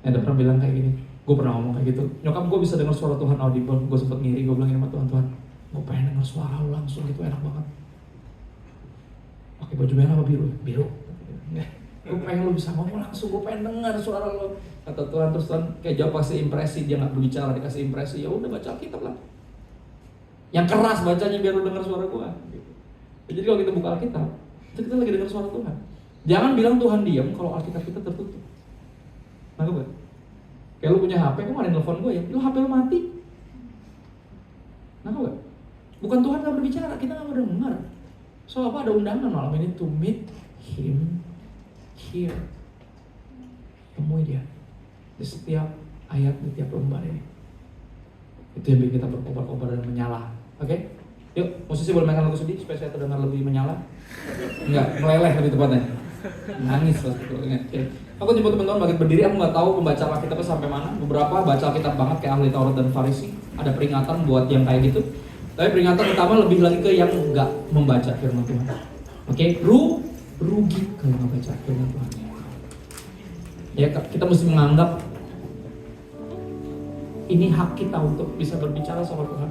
Ada pernah bilang kayak gini, gue pernah ngomong kayak gitu. Nyokap gue bisa dengar suara Tuhan audible. Gue sempet ngiri, gue bilang sama Tuhan, gue pengen denger suara lu langsung gitu, enak banget. Pakai baju merah apa biru? Biru. Gue pengen lu bisa ngomong langsung, gue pengen dengar suara lu. Kata Tuhan, terus Tuhan kayak jawab kasih impresi, dia nggak berbicara, dikasih impresi. Ya udah baca Alkitab lah. Yang keras bacanya biar lu dengar suara gue. Gitu. Jadi kalau kita buka Alkitab, itu kita lagi dengar suara Tuhan. Jangan bilang Tuhan diam kalau Alkitab kita tertutup. Nangkep gak? Kayak lu punya HP, kok gak ada yang telepon gue ya? Lu HP lu mati. Nangkep gak? Bukan Tuhan gak berbicara, kita gak mau dengar. So apa ada undangan malam ini to meet him here. Temui dia di setiap ayat, di setiap lembar ini. Itu yang bikin kita berkobar-kobar dan menyala. Oke? Yuk, musisi boleh mainkan lagu sedih supaya saya terdengar lebih menyala. Enggak, meleleh lebih tepatnya. Nangis pasti itu. Oke. Aku tipe teman-teman bagi berdiri, aku nggak tahu pembaca Alkitab sampai mana. Beberapa baca Alkitab banget kayak ahli Taurat dan Farisi. Ada peringatan buat yang kayak gitu. Tapi peringatan utama lebih lagi ke yang nggak membaca firman Tuhan. Oke, rugi kalau nggak baca firman Tuhan. Ya, kita mesti menganggap ini hak kita untuk bisa berbicara sama Tuhan.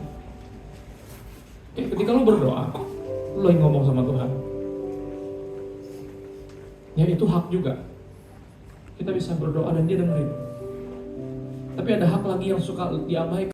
Oke, ketika lu berdoa, lu yang ngomong sama Tuhan. Ya itu hak juga. Kita bisa berdoa dan dia dengerin. Tapi ada hak lagi yang suka diabaikan.